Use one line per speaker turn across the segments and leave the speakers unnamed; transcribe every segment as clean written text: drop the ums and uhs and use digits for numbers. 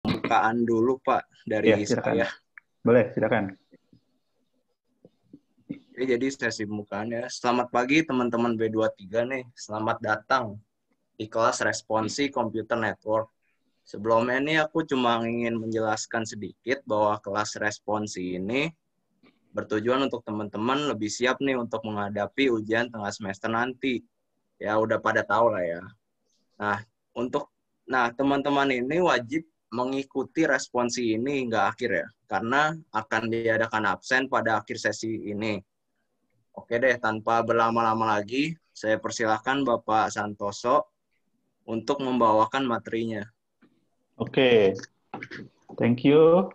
pembukaan dulu, Pak,
Ya,
dari
silakan.
saya.
Boleh, silakan.
Jadi sesi pembukaannya. Selamat pagi teman-teman B23 nih. Selamat datang di kelas responsi Computer Network. Sebelumnya ini aku cuma ingin menjelaskan sedikit bahwa kelas responsi ini bertujuan untuk teman-teman lebih siap nih untuk menghadapi ujian tengah semester nanti. Ya udah pada tahu lah ya. Nah, teman-teman ini wajib mengikuti responsi ini hingga akhir ya. Karena akan diadakan absen pada akhir sesi ini. Oke deh, tanpa berlama-lama lagi, saya persilahkan Bapak Santoso untuk membawakan materinya.
Oke, thank you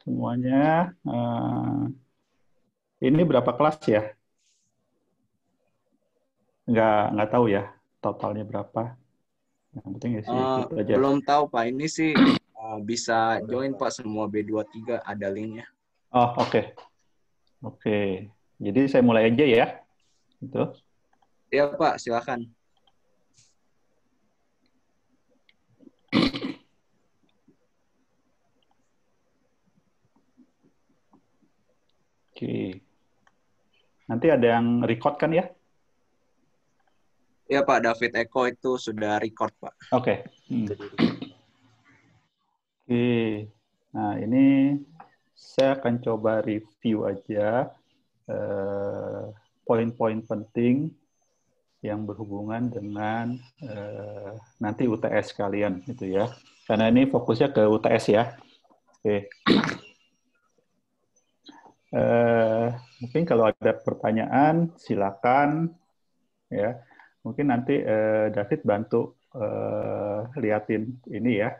semuanya. Ini berapa kelas ya? Nggak tahu ya totalnya berapa. Yang penting isi ikut aja.
Belum tahu Pak, ini sih bisa join Pak semua B23, ada linknya.
Oh, oke. Oke. Jadi saya mulai aja ya. Itu.
Ya Pak, silakan.
Oke. Nanti ada yang record kan ya?
Ya Pak, David Eko itu sudah record Pak.
Oke. Oke. Nah, ini saya akan coba review aja poin-poin penting yang berhubungan dengan nanti UTS kalian gitu ya. Karena ini fokusnya ke UTS ya. Oke. Mungkin kalau ada pertanyaan silakan ya. Mungkin nanti David bantu liatin ini ya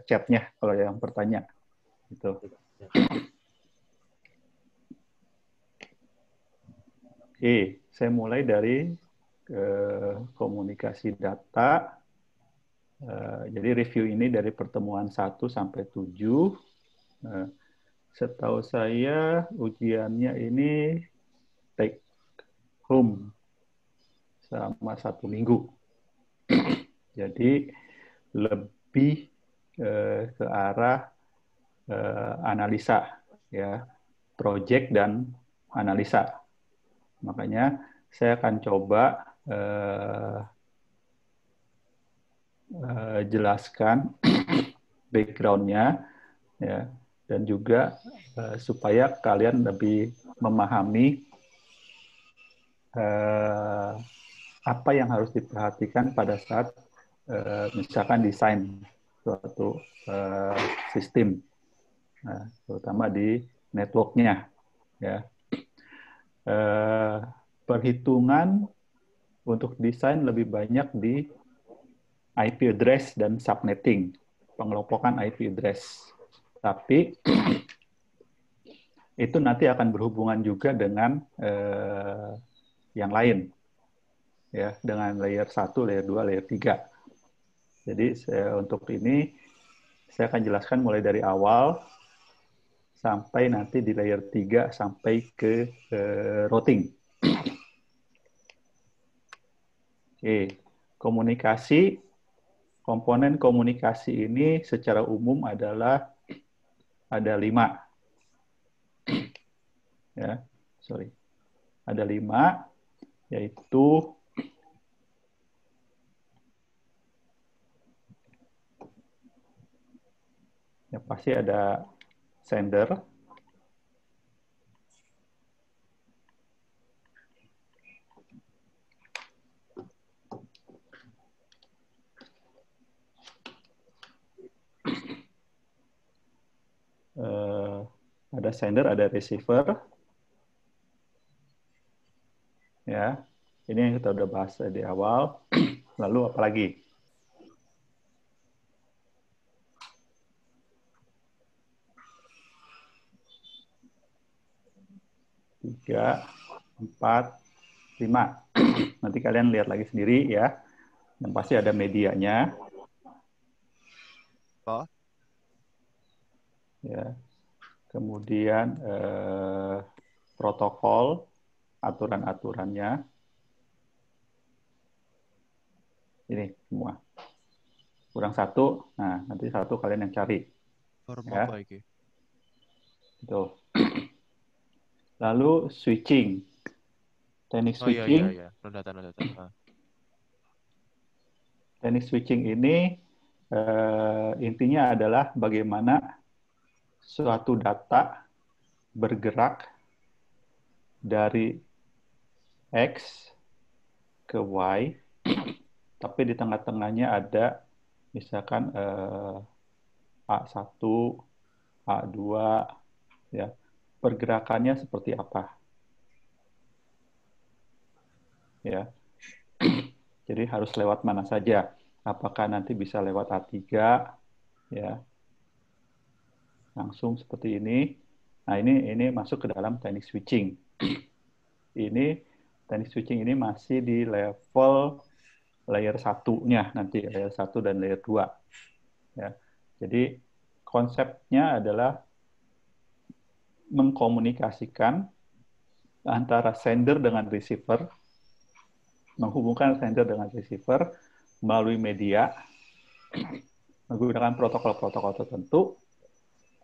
chatnya kalau yang bertanya gitu. Oke, saya mulai dari komunikasi data. Jadi review ini dari pertemuan 1 sampai 7. Setahu saya ujiannya ini take home selama 1 minggu. Jadi lebih ke arah analisa ya, project dan analisa. Makanya saya akan coba jelaskan background-nya ya, dan juga supaya kalian lebih memahami apa yang harus diperhatikan pada saat misalkan desain suatu sistem, terutama di network-nya ya. Perhitungan untuk desain lebih banyak di IP address dan subnetting, pengelompokan IP address. Tapi itu nanti akan berhubungan juga dengan yang lain, ya, dengan layer 1, layer 2, layer 3. Jadi untuk ini saya akan jelaskan mulai dari awal sampai nanti di layer 3 sampai ke routing. Oke, komunikasi, komponen komunikasi ini secara umum adalah ada 5. Ya, sorry. Ada 5, yaitu ya pasti ada sender, ada receiver, ya. Ini yang kita udah bahas di awal. Lalu apa lagi? 3, 4, 5. Nanti kalian lihat lagi sendiri ya. Yang pasti ada medianya.
Oh.
Ya. Kemudian protokol, aturan-aturannya. Ini semua. Kurang 1, nah nanti 1 kalian yang cari.
Norma
Ya,
apa iki?
betul. Lalu switching. Teknik
Oh iya iya
switching,
iya, data.
teknik switching ini intinya adalah bagaimana suatu data bergerak dari X ke Y, tapi di tengah-tengahnya ada misalkan A1, A2, ya. Pergerakannya seperti apa, ya. Jadi harus lewat mana saja. Apakah nanti bisa lewat A3, ya, langsung seperti ini. Nah, ini masuk ke dalam teknik switching. Ini teknik switching ini masih di level layer satunya nanti, layer 1 dan layer 2. Ya. Jadi konsepnya adalah mengkomunikasikan antara sender dengan receiver, menghubungkan sender dengan receiver melalui media, menggunakan protokol-protokol tertentu,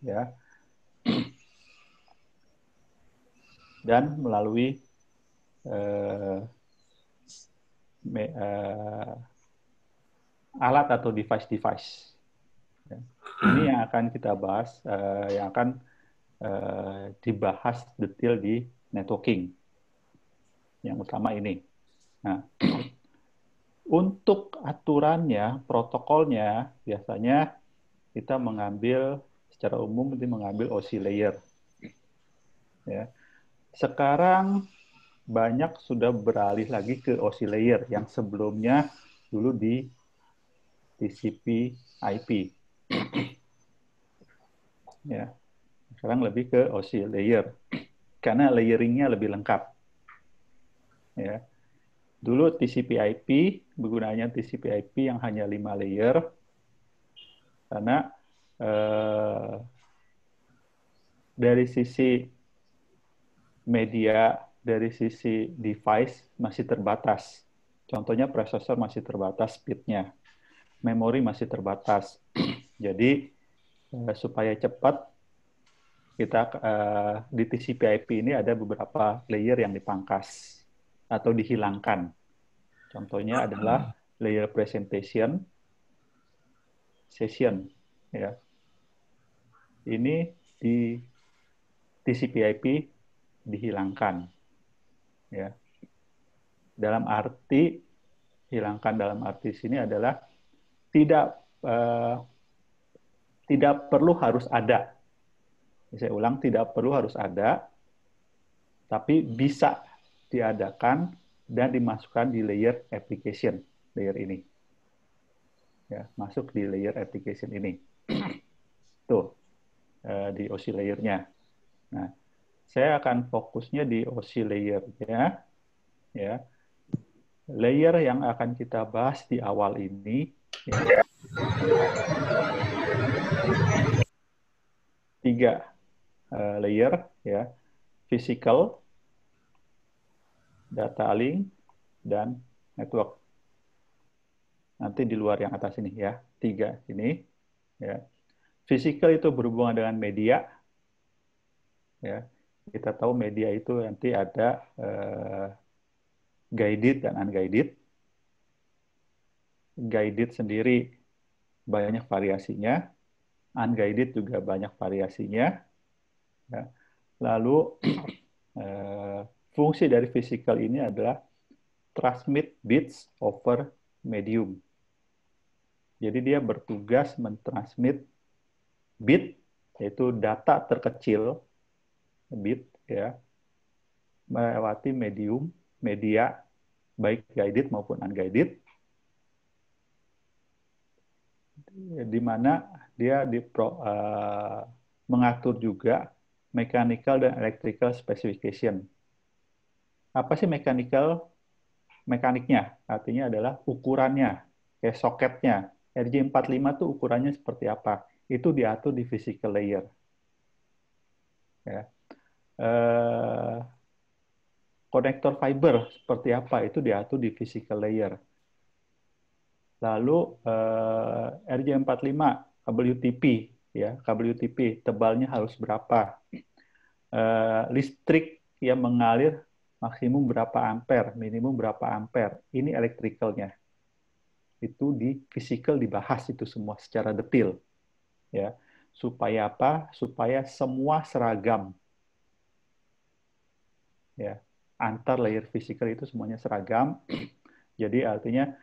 ya, dan melalui eh, alat atau device-device. Ya. Ini yang akan kita bahas, yang akan dibahas detail di networking. Yang utama ini. Nah, untuk aturannya, protokolnya, biasanya kita mengambil, secara umum itu mengambil OSI layer. Ya. Sekarang banyak sudah beralih lagi ke OSI layer yang sebelumnya dulu di TCP IP. Ya. Sekarang lebih ke OSI layer karena layering-nya lebih lengkap. Ya. Dulu TCP/IP, penggunaannya TCP/IP yang hanya 5 layer, karena dari sisi media, dari sisi device masih terbatas. Contohnya prosesor masih terbatas speed-nya, memori masih terbatas. Jadi supaya cepat, kita di TCP/IP ini ada beberapa layer yang dipangkas atau dihilangkan. Contohnya adalah layer presentation, session, ya. Ini di TCP/IP dihilangkan, ya. Dalam arti hilangkan dalam arti sini adalah tidak tidak perlu harus ada. Saya ulang, tidak perlu harus ada, tapi bisa diadakan dan dimasukkan di layer application, layer ini. Ya, masuk di layer application ini. Tuh, di OSI layer-nya. Nah, saya akan fokusnya di OSI layer-nya, ya. Layer yang akan kita bahas di awal ini, ya, 3 layer, ya, physical, data link, dan network. Nanti di luar yang atas ini, ya, 3 ini, ya. Physical itu berhubungan dengan media, ya. Kita tahu media itu nanti ada guided dan unguided. Guided sendiri banyak variasinya, unguided juga banyak variasinya. Ya. Lalu fungsi dari physical ini adalah transmit bits over medium. Jadi dia bertugas mentransmit bit, yaitu data terkecil, bit, ya, melewati medium, media, baik guided maupun unguided, di mana dia mengatur juga mechanical dan electrical specification. Apa sih mechanical? Mekaniknya, artinya adalah ukurannya, kayak soketnya. RJ45 tuh ukurannya seperti apa? Itu diatur di physical layer. Ya. Konektor fiber seperti apa? Itu diatur di physical layer. Lalu RJ45 WTP ya, kabel UTP tebalnya harus berapa, listrik yang mengalir maksimum berapa ampere, minimum berapa ampere. Ini elektrikalnya. Itu di physical dibahas itu semua secara detail. Ya. Supaya apa? Supaya semua seragam. Ya. Antar layer physical itu semuanya seragam. Jadi artinya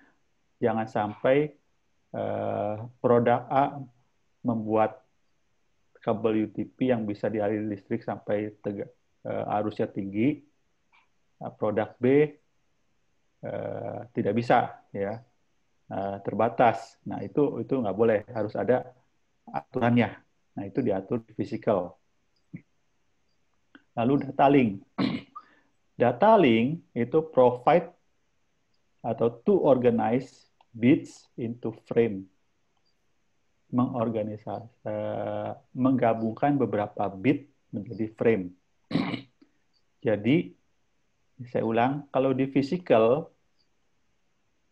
jangan sampai produk A membuat kabel UTP yang bisa dialiri listrik sampai arusnya tinggi, produk B tidak bisa, ya, terbatas. Nah itu nggak boleh, harus ada aturannya. Nah itu diatur di physical. Lalu data link. Data link itu provide atau to organize bits into frame. Menggabungkan beberapa bit menjadi frame. Jadi, saya ulang, kalau di physical,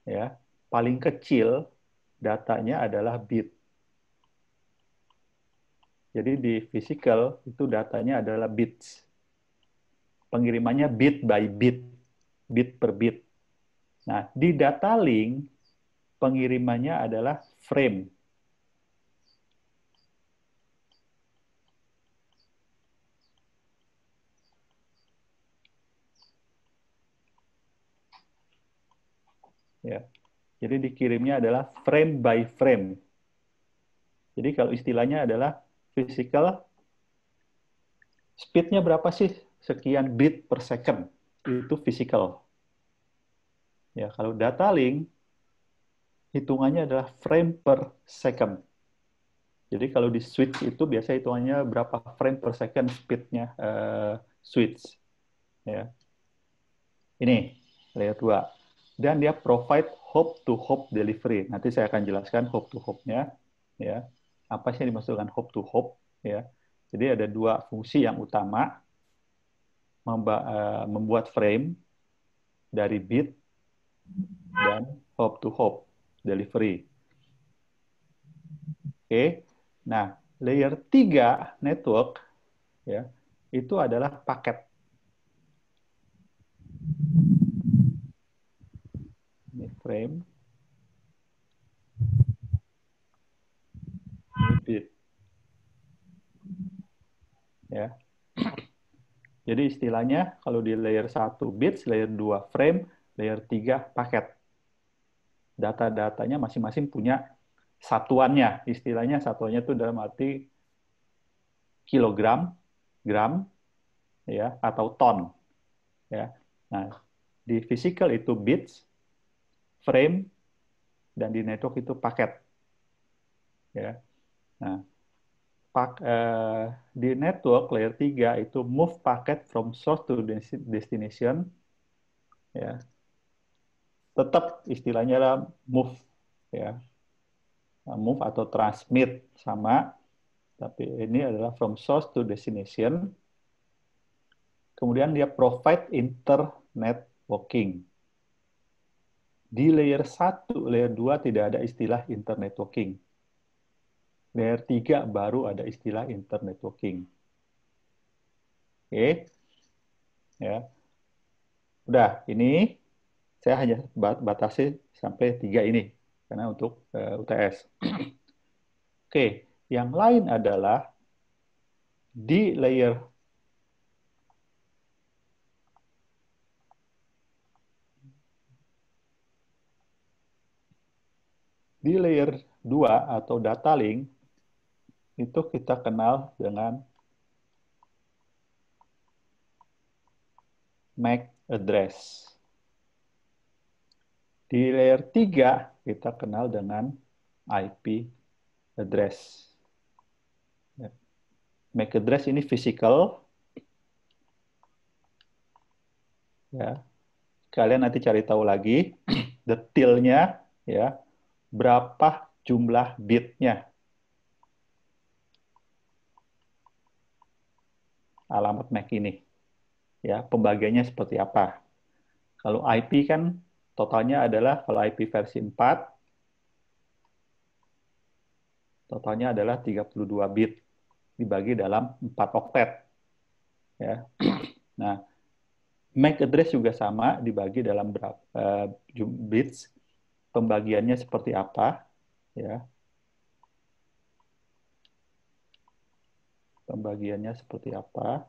ya, paling kecil datanya adalah bit. Jadi di physical itu datanya adalah bits. Pengirimannya bit by bit, bit per bit. Nah, di data link, pengirimannya adalah frame. Ya. Jadi dikirimnya adalah frame by frame. Jadi kalau istilahnya adalah physical, speed-nya berapa sih? Sekian bit per second. Itu physical. Ya, kalau data link, hitungannya adalah frame per second. Jadi kalau di switch itu biasa hitungannya berapa frame per second speed-nya switch. Ya. Ini layer 2. Dan dia provide hop-to-hop delivery. Nanti saya akan jelaskan hop-to-hop-nya. Ya. Apa sih yang dimaksud dengan hop-to-hop? Ya. Jadi ada dua fungsi yang utama. Membuat frame dari bit dan hop-to-hop delivery. Oke. Nah, layer 3 network ya, itu adalah paket. Ini frame. Ini bit. Ya. Jadi istilahnya kalau di layer 1 bits, layer 2 frame, layer 3 paket. Data-datanya masing-masing punya satuannya. Istilahnya satuannya itu dalam arti kilogram, gram, ya, atau ton. Ya. Nah, di physical itu bits, frame, dan di network itu paket. Ya. Nah, di network layer 3 itu move packet from source to destination, ya, tetap istilahnya adalah move, ya, move atau transmit sama, tapi ini adalah from source to destination. Kemudian dia provide internet working. Di layer 1, layer 2 tidak ada istilah internet working. Layer 3 baru ada istilah internet working. Oke. Ya. Udah, ini saya hanya batasi sampai 3 ini karena untuk UTS. Oke, yang lain adalah di layer di layer 2 atau data link itu kita kenal dengan MAC address. Di layer 3 kita kenal dengan IP address. MAC address ini physical. Ya. Kalian nanti cari tahu lagi detailnya, ya, berapa jumlah bitnya. Alamat MAC ini. Ya, pembagiannya seperti apa. Kalau IP kan totalnya adalah kalau IP versi 4 Totalnya adalah 32 bit dibagi dalam 4 oktet. Ya. Nah, MAC address juga sama dibagi dalam berapa bits. Pembagiannya seperti apa? Ya. Pembagiannya seperti apa?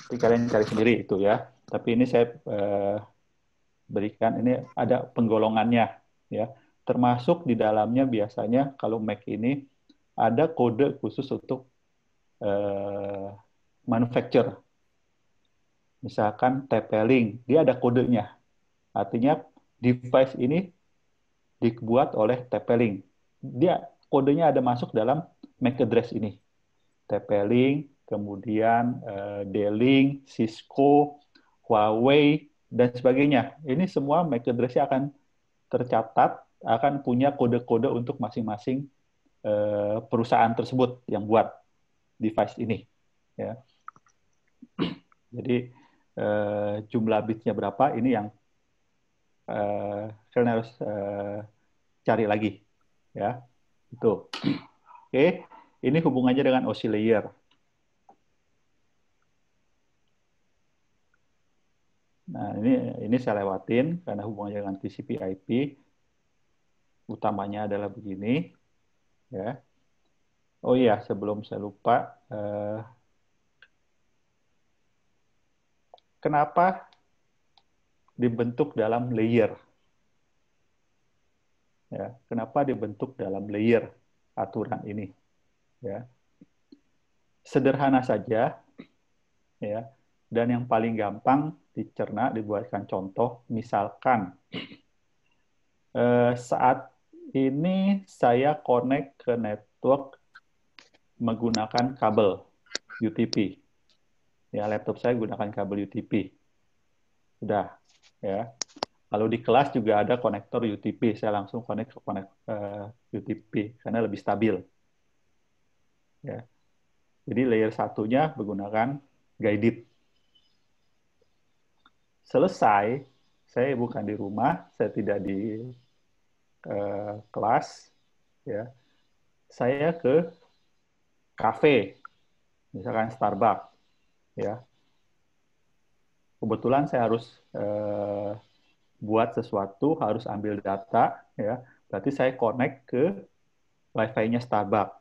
Jadi kalian cari sendiri itu ya. Tapi ini saya berikan, ini ada penggolongannya ya. Termasuk di dalamnya biasanya kalau Mac ini ada kode khusus untuk manufacturer. Misalkan TP-Link, dia ada kodenya. Artinya device ini dibuat oleh TP-Link. Dia kodenya ada masuk dalam MAC address ini. TP-Link, kemudian D-Link, Cisco, Huawei, dan sebagainya. Ini semua MAC address-nya akan tercatat, akan punya kode-kode untuk masing-masing perusahaan tersebut yang buat device ini. Ya. Jadi jumlah bitsnya berapa, ini yang kalian harus cari lagi. Ya, itu. Oke, ini hubungannya dengan OSI layer. Nah, ini saya lewatin karena hubungannya dengan TCP/IP. Utamanya adalah begini, ya. Oh iya, sebelum saya lupa, kenapa dibentuk dalam layer? Ya, kenapa dibentuk dalam layer aturan ini? Ya, sederhana saja, ya. Dan yang paling gampang dicerna, dibuatkan contoh, misalkan saat ini saya connect ke network menggunakan kabel UTP. Ya, laptop saya gunakan kabel UTP. Sudah, ya. Kalau di kelas juga ada konektor UTP, saya langsung connect ke UTP karena lebih stabil. Ya. Jadi layer satunya menggunakan guided. Selesai, saya bukan di rumah, saya tidak di kelas, ya. Saya ke kafe, misalkan Starbucks, ya. Kebetulan saya harus buat sesuatu, harus ambil data, ya. Berarti saya connect ke Wi-Fi-nya Starbucks.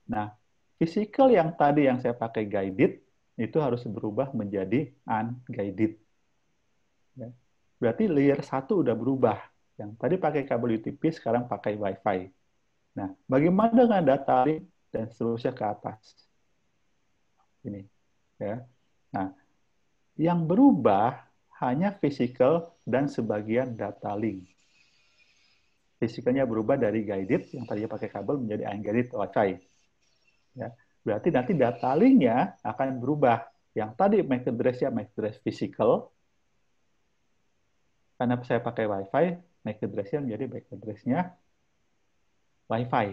Nah, physical yang tadi yang saya pakai guided itu harus berubah menjadi unguided. Ya. Berarti layer 1 udah berubah. Yang tadi pakai kabel UTP, sekarang pakai Wi-Fi. Nah, bagaimana dengan data link dan seterusnya ke atas? Ini, ya. Nah, yang berubah hanya physical dan sebagian data link. Physicalnya berubah dari guided yang tadinya pakai kabel menjadi unguided Wi-Fi. Ya. Berarti nanti data link-nya akan berubah. Yang tadi MAC address-nya MAC address physical, karena saya pakai Wi-Fi, MAC address-nya menjadi MAC address-nya Wi-Fi,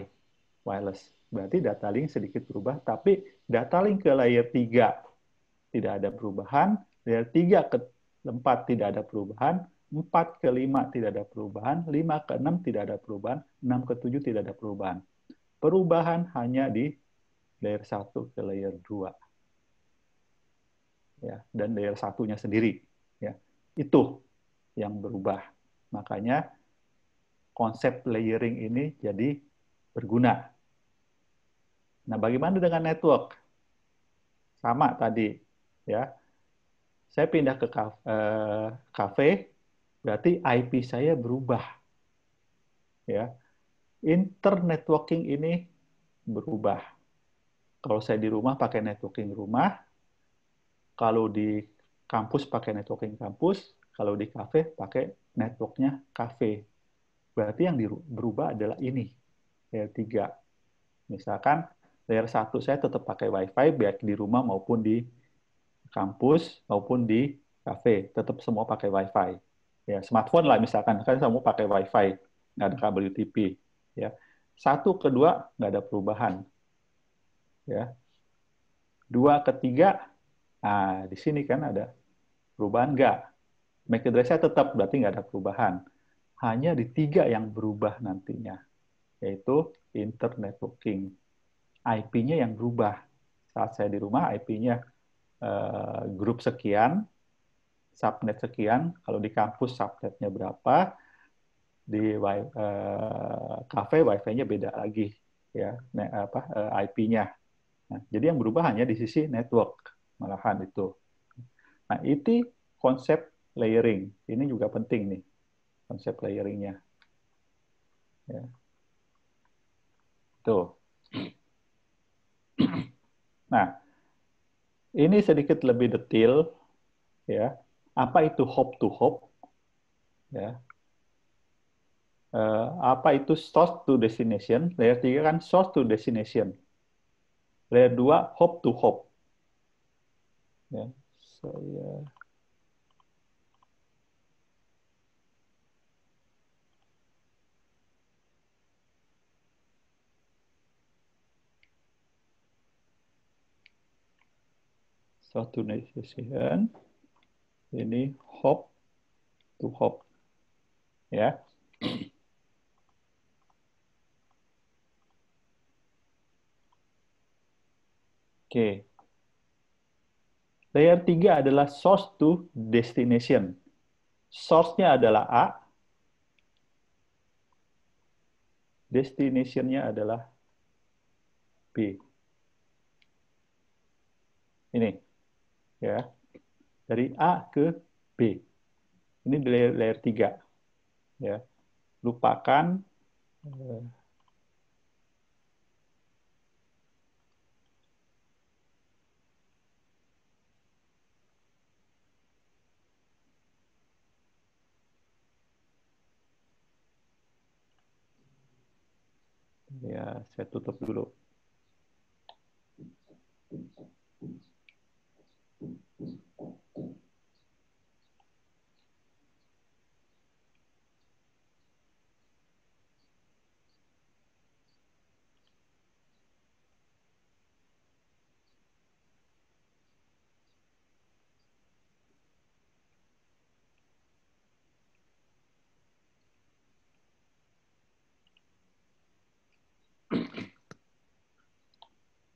wireless. Berarti data link sedikit berubah, tapi data link ke layer 3 tidak ada perubahan, layer 3 ke 4 tidak ada perubahan, 4 ke 5 tidak ada perubahan, 5 ke 6 tidak ada perubahan, 6 ke 7 tidak ada perubahan. Perubahan hanya di layer 1 ke layer 2. Ya, dan layer satunya sendiri. Ya. Itu yang berubah. Makanya konsep layering ini jadi berguna. Nah, bagaimana dengan network? Sama tadi, ya. Saya pindah ke kafe, berarti IP saya berubah. Ya. Internetworking ini berubah. Kalau saya di rumah pakai networking rumah, kalau di kampus pakai networking kampus, kalau di kafe pakai networknya kafe. Berarti yang berubah adalah ini, layer 3. Misalkan layer 1 saya tetap pakai Wi-Fi, baik di rumah maupun di kampus, maupun di kafe. Tetap semua pakai Wi-Fi. Ya, smartphone lah misalkan, kan semua pakai Wi-Fi, nggak ada kabel UTP. Ya. 1 ke 2 nggak ada perubahan. Ya. 2 ke 3, nah di sini kan ada perubahan nggak? MAC address-nya tetap, berarti nggak ada perubahan. Hanya di 3 yang berubah nantinya, yaitu internetworking. IP-nya yang berubah. Saat saya di rumah, IP-nya grup sekian, subnet sekian. Kalau di kampus, subnetnya berapa. Di cafe, wifi-nya beda lagi, ya, IP-nya. Nah, jadi yang berubah hanya di sisi network, malahan itu. Nah, itu konsep layering. Ini juga penting nih, konsep layering-nya. Ya. Tuh. Nah, ini sedikit lebih detail, ya. Apa itu hop to hop? Ya. Apa itu source to destination? Layer 3 kan source to destination. Layer 2 hop to hop. Ya. Saya source to destination. Ini hop to hop. Ya. Oke. Layer 3 adalah source to destination. Source-nya adalah A, destination-nya adalah B. Ini, ya. Dari A ke B. Ini layer 3. Ya. Lupakan ya, saya tutup dulu.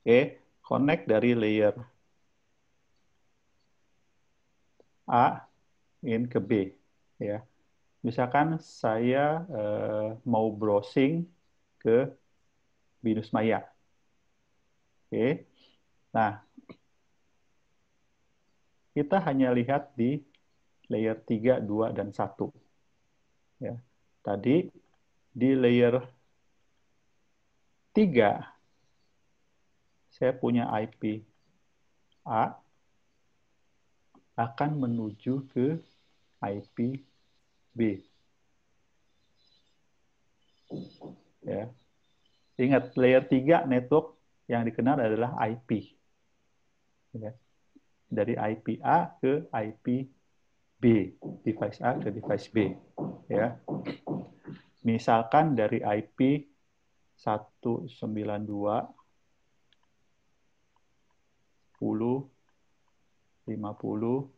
Oke, connect dari layer A in ke B, ya. Misalkan saya mau browsing ke Binus Maya. Oke. Nah, kita hanya lihat di layer 3, 2, dan 1. Ya. Tadi di layer 3, saya punya IP A akan menuju ke IP B. Ya. Ingat, layer 3 network yang dikenal adalah IP. Ya. Dari IP A ke IP B, device A ke device B. Ya. Misalkan dari IP 192 10 50 10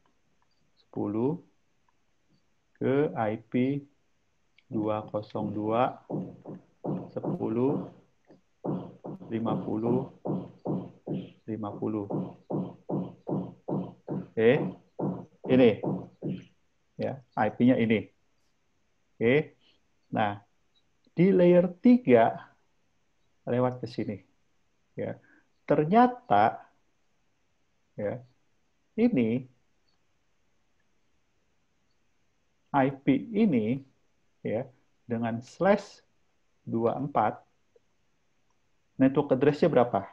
ke IP 202 10 50 50. Oke, ini ya, IP-nya ini. Oke. Nah, di layer 3 lewat ke sini. Ya. Ternyata ya, ini IP ini ya dengan slash 24 network address-nya berapa?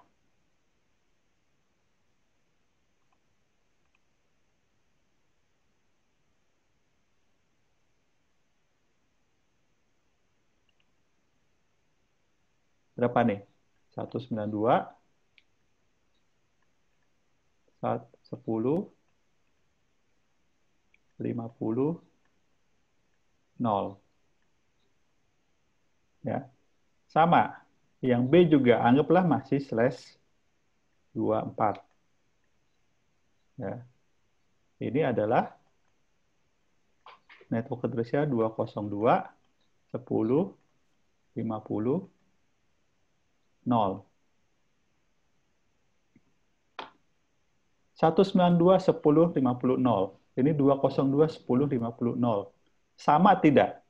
Berapa nih? 192 10 50 0. Ya. Sama. Yang B juga anggaplah masih slash 24. Ya. Ini adalah network address-nya 202, 10, 50, 0. 192, 10, 50, 0. Ini 202, 10, 50, 0. Sama tidak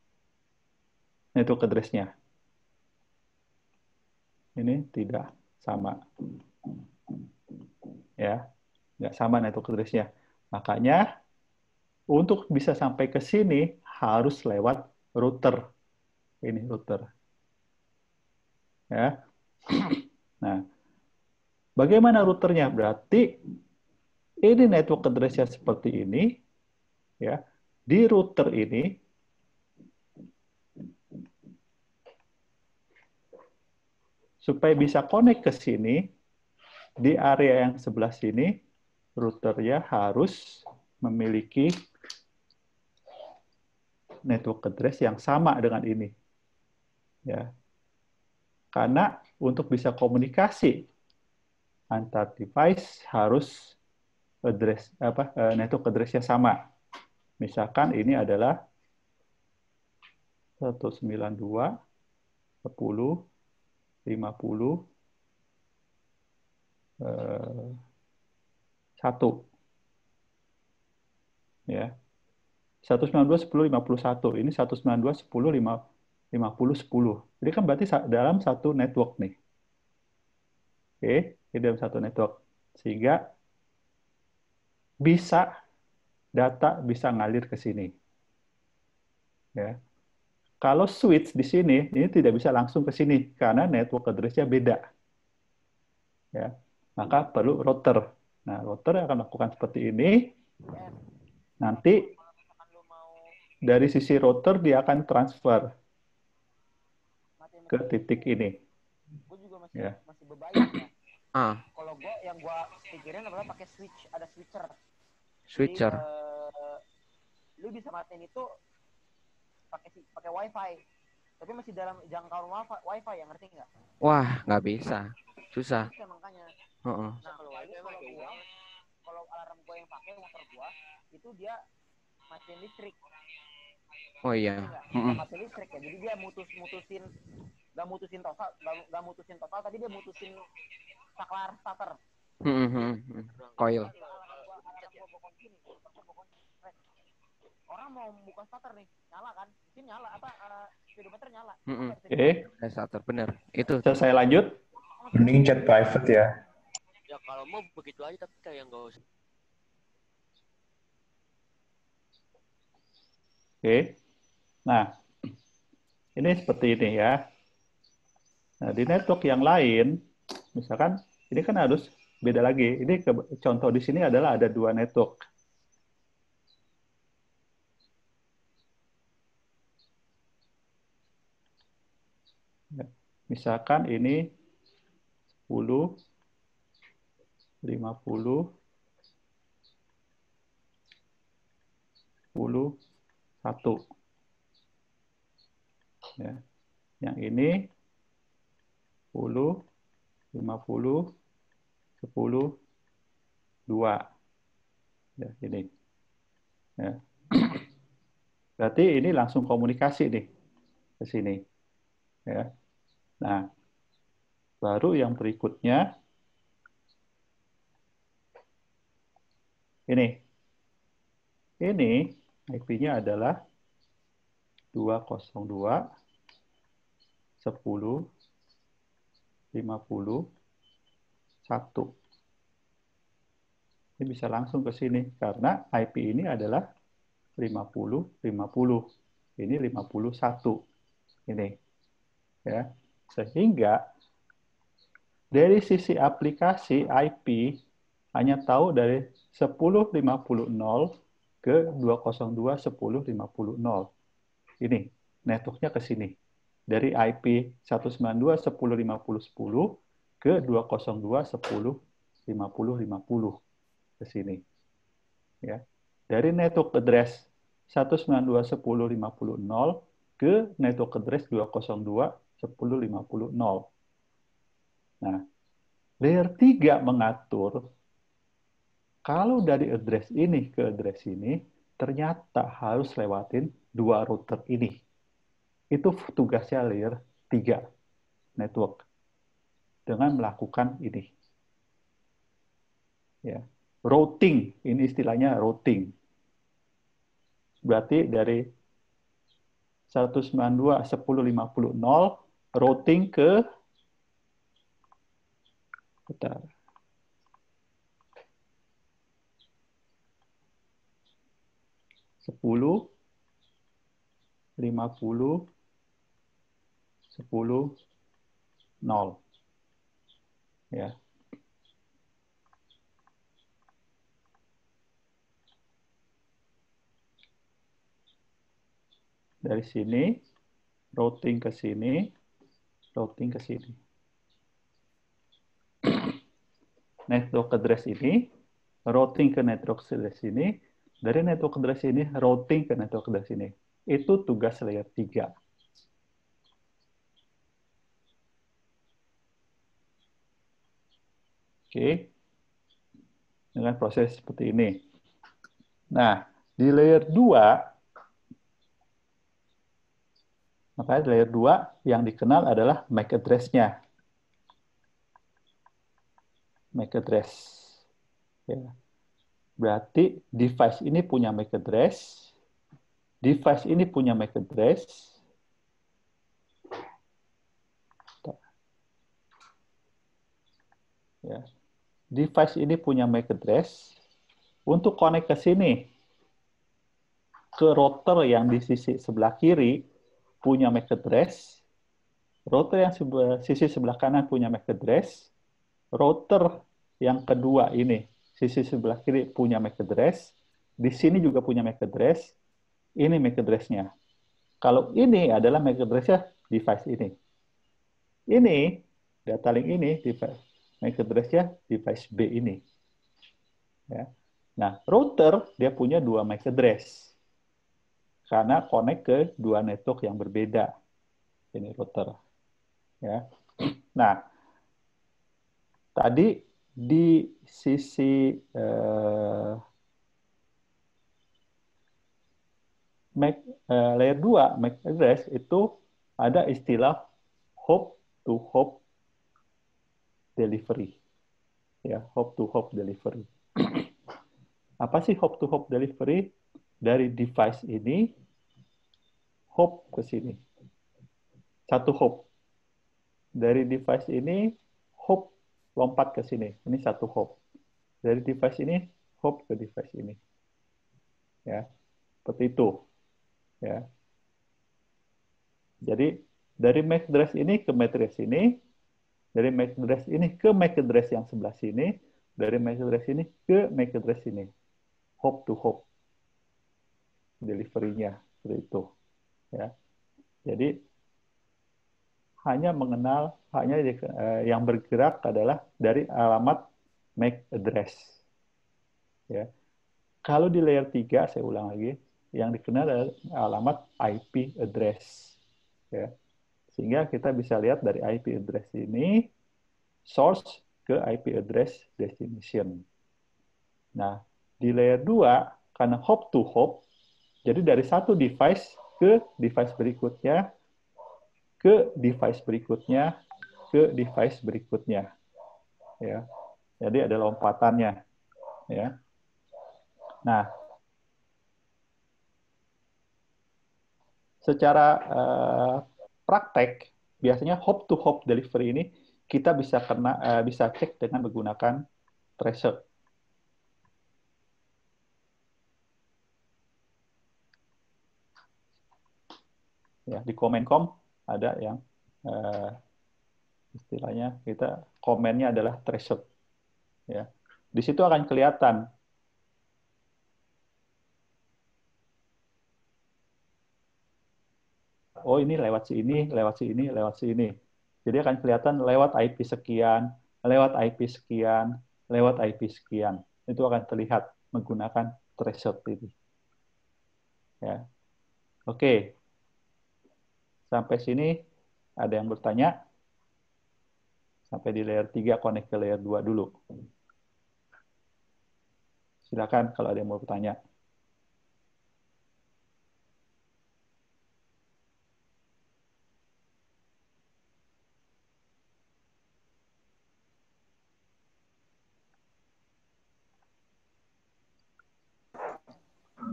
network address-nya? Ini tidak sama. Ya, nggak sama network address-nya. Makanya, untuk bisa sampai ke sini, harus lewat router. Ini router. Ya. Nah, bagaimana routernya? Berarti ini network address-nya seperti ini. Ya. Di router ini, supaya bisa connect ke sini, di area yang sebelah sini, routernya harus memiliki network address yang sama dengan ini. Ya. Karena untuk bisa komunikasi antar device harus network address-nya sama. Misalkan ini adalah 192, 10, 50, 1. Ya. 192, 10, 51. Ini 192, 10, 50, 10. Jadi kan berarti dalam satu network nih. Oke, ini dalam satu network. Sehingga bisa data bisa ngalir ke sini. Ya. Kalau switch di sini, ini tidak bisa langsung ke sini karena network address-nya beda. Ya. Maka perlu router. Nah, router akan melakukan seperti ini. Nanti dari sisi router dia akan transfer ke titik ini.
Gue juga
Ya.
masih bebayang ya.
Ah,
Kalau gue yang gue pikirin adalah pakai switch, ada switcher.
switcher.
Jadi, lu bisa matiin itu pakai wifi, tapi masih dalam jangkauan wifi ya, ngerti nggak?
Wah, nggak bisa. Susah.
Bisa makanya.
Heeh.
Nah kalau alarm gue yang pakai motor gue itu dia matiin listrik.
Oh iya.
Nggak matiin listrik ya, jadi dia mutusin mutusin total, tapi dia mutusin saklar starter.
Coil.
Orang mau buka starter nih, nyala kan? Mungkin nyala speedometer nyala.
Oke.
Starter bener. Itu.
Saya lanjut.
Mending chat private ya.
Ya kalau mau begitu aja, tapi kayak nggak usah.
Oke. Nah, ini seperti ini ya. Nah, di network yang lain, misalkan ini kan harus beda lagi. Ini contoh di sini adalah ada dua network. Misalkan ini 10, 50, 10, 1. Ya. Yang ini 10, 50, 10, 2. Ya, ini. Ya. Berarti ini langsung komunikasi nih ke sini. Ya. Nah, baru yang berikutnya ini. Ini IP-nya adalah 202, 10, 50, 1. Ini bisa langsung ke sini karena IP ini adalah 50, 50. Ini 51. Ini. Ya. Sehingga dari sisi aplikasi IP hanya tahu dari 10.50.0 ke 202, 10.50.0. Ini networknya ke sini. Dari IP 192, 10.50.10 ke 202, 10.50.50 ke sini. Ya. Dari network address 192, 10.50.0 ke network address 202, 10.50.0. Nah, layer 3 mengatur kalau dari address ini ke address ini, ternyata harus lewatin dua router ini. Itu tugasnya layer 3 network dengan melakukan ini. Ya. Routing, ini istilahnya routing. Berarti dari 192.10.50.0 routing ke bentar, 10, 50, 10, 0. Ya. Dari sini, routing ke sini, routing ke sini. Network address ini, routing ke network address ini, dari network address ini, routing ke network address ini. Itu tugas layer 3. Oke. Dengan proses seperti ini. Nah, di layer 2, makanya di layer 2 yang dikenal adalah MAC address-nya. MAC address. Ya. Berarti device ini punya MAC address, device ini punya MAC address, ya. Device ini punya MAC address. Untuk connect ke sini, ke router yang di sisi sebelah kiri punya MAC address, router yang sisi sebelah kanan punya MAC address, router yang kedua ini, sisi sebelah kiri punya MAC address, di sini juga punya MAC address, ini MAC address-nya. Kalau ini adalah MAC address-nya device ini. Ini, data link ini, MAC address-nya device B ini. Ya. Nah, router, dia punya dua MAC address. Karena connect ke dua network yang berbeda. Ini router. Ya. Nah, tadi di sisi layer 2, MAC address, itu ada istilah hop to hop delivery. Ya, hop to hop delivery. Apa sih hop to hop delivery? Dari device ini, hop ke sini. Satu hop. Dari device ini, hop lompat ke sini. Ini satu hop. Dari device ini, hop ke device ini. Ya, seperti itu. Ya. Jadi dari MAC address ini ke MAC address ini, dari MAC address ini ke MAC address yang sebelah sini, dari MAC address ini ke MAC address ini. Hop to hop delivery-nya seperti itu. Ya. Jadi hanya mengenal, yang bergerak adalah dari alamat MAC address. Ya. Kalau di layer 3, saya ulang lagi, yang dikenal adalah alamat IP address. Ya. Sehingga kita bisa lihat dari IP address ini, source ke IP address destination. Nah, di layer 2, karena hop to hop, jadi dari satu device ke device berikutnya, ke device berikutnya, ke device berikutnya. Ya. Jadi ada lompatannya. Ya. Nah, secara praktek, biasanya hop to hop delivery ini kita bisa cek dengan menggunakan tracer. Ya, di Command.com ada yang istilahnya kita komennya adalah tracer. Ya. Di situ akan kelihatan oh ini lewat sini, lewat sini, lewat sini. Jadi akan kelihatan lewat IP sekian, lewat IP sekian, lewat IP sekian. Itu akan terlihat menggunakan tracer ini. Ya. Oke. Sampai sini ada yang bertanya? Sampai di layer 3 connect ke layer 2 dulu. Silakan kalau ada yang mau bertanya.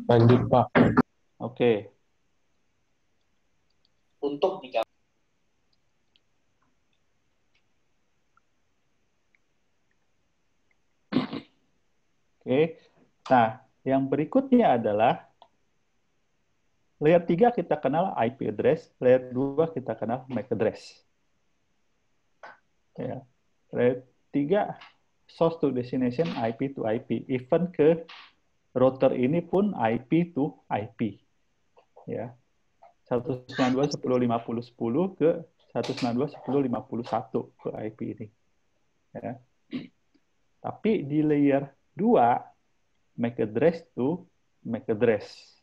Lanjut, Pak.
Oke.
Untuk di
Oke. Nah, yang berikutnya adalah layer 3 kita kenal IP address, layer 2 kita kenal MAC address. Ya. Layer 3 source to destination, IP to IP. Even ke router ini pun IP to IP. Ya. 192.10.50.10 ke 192.10.51 ke IP ini. Ya. Tapi di layer 2 MAC address to MAC address.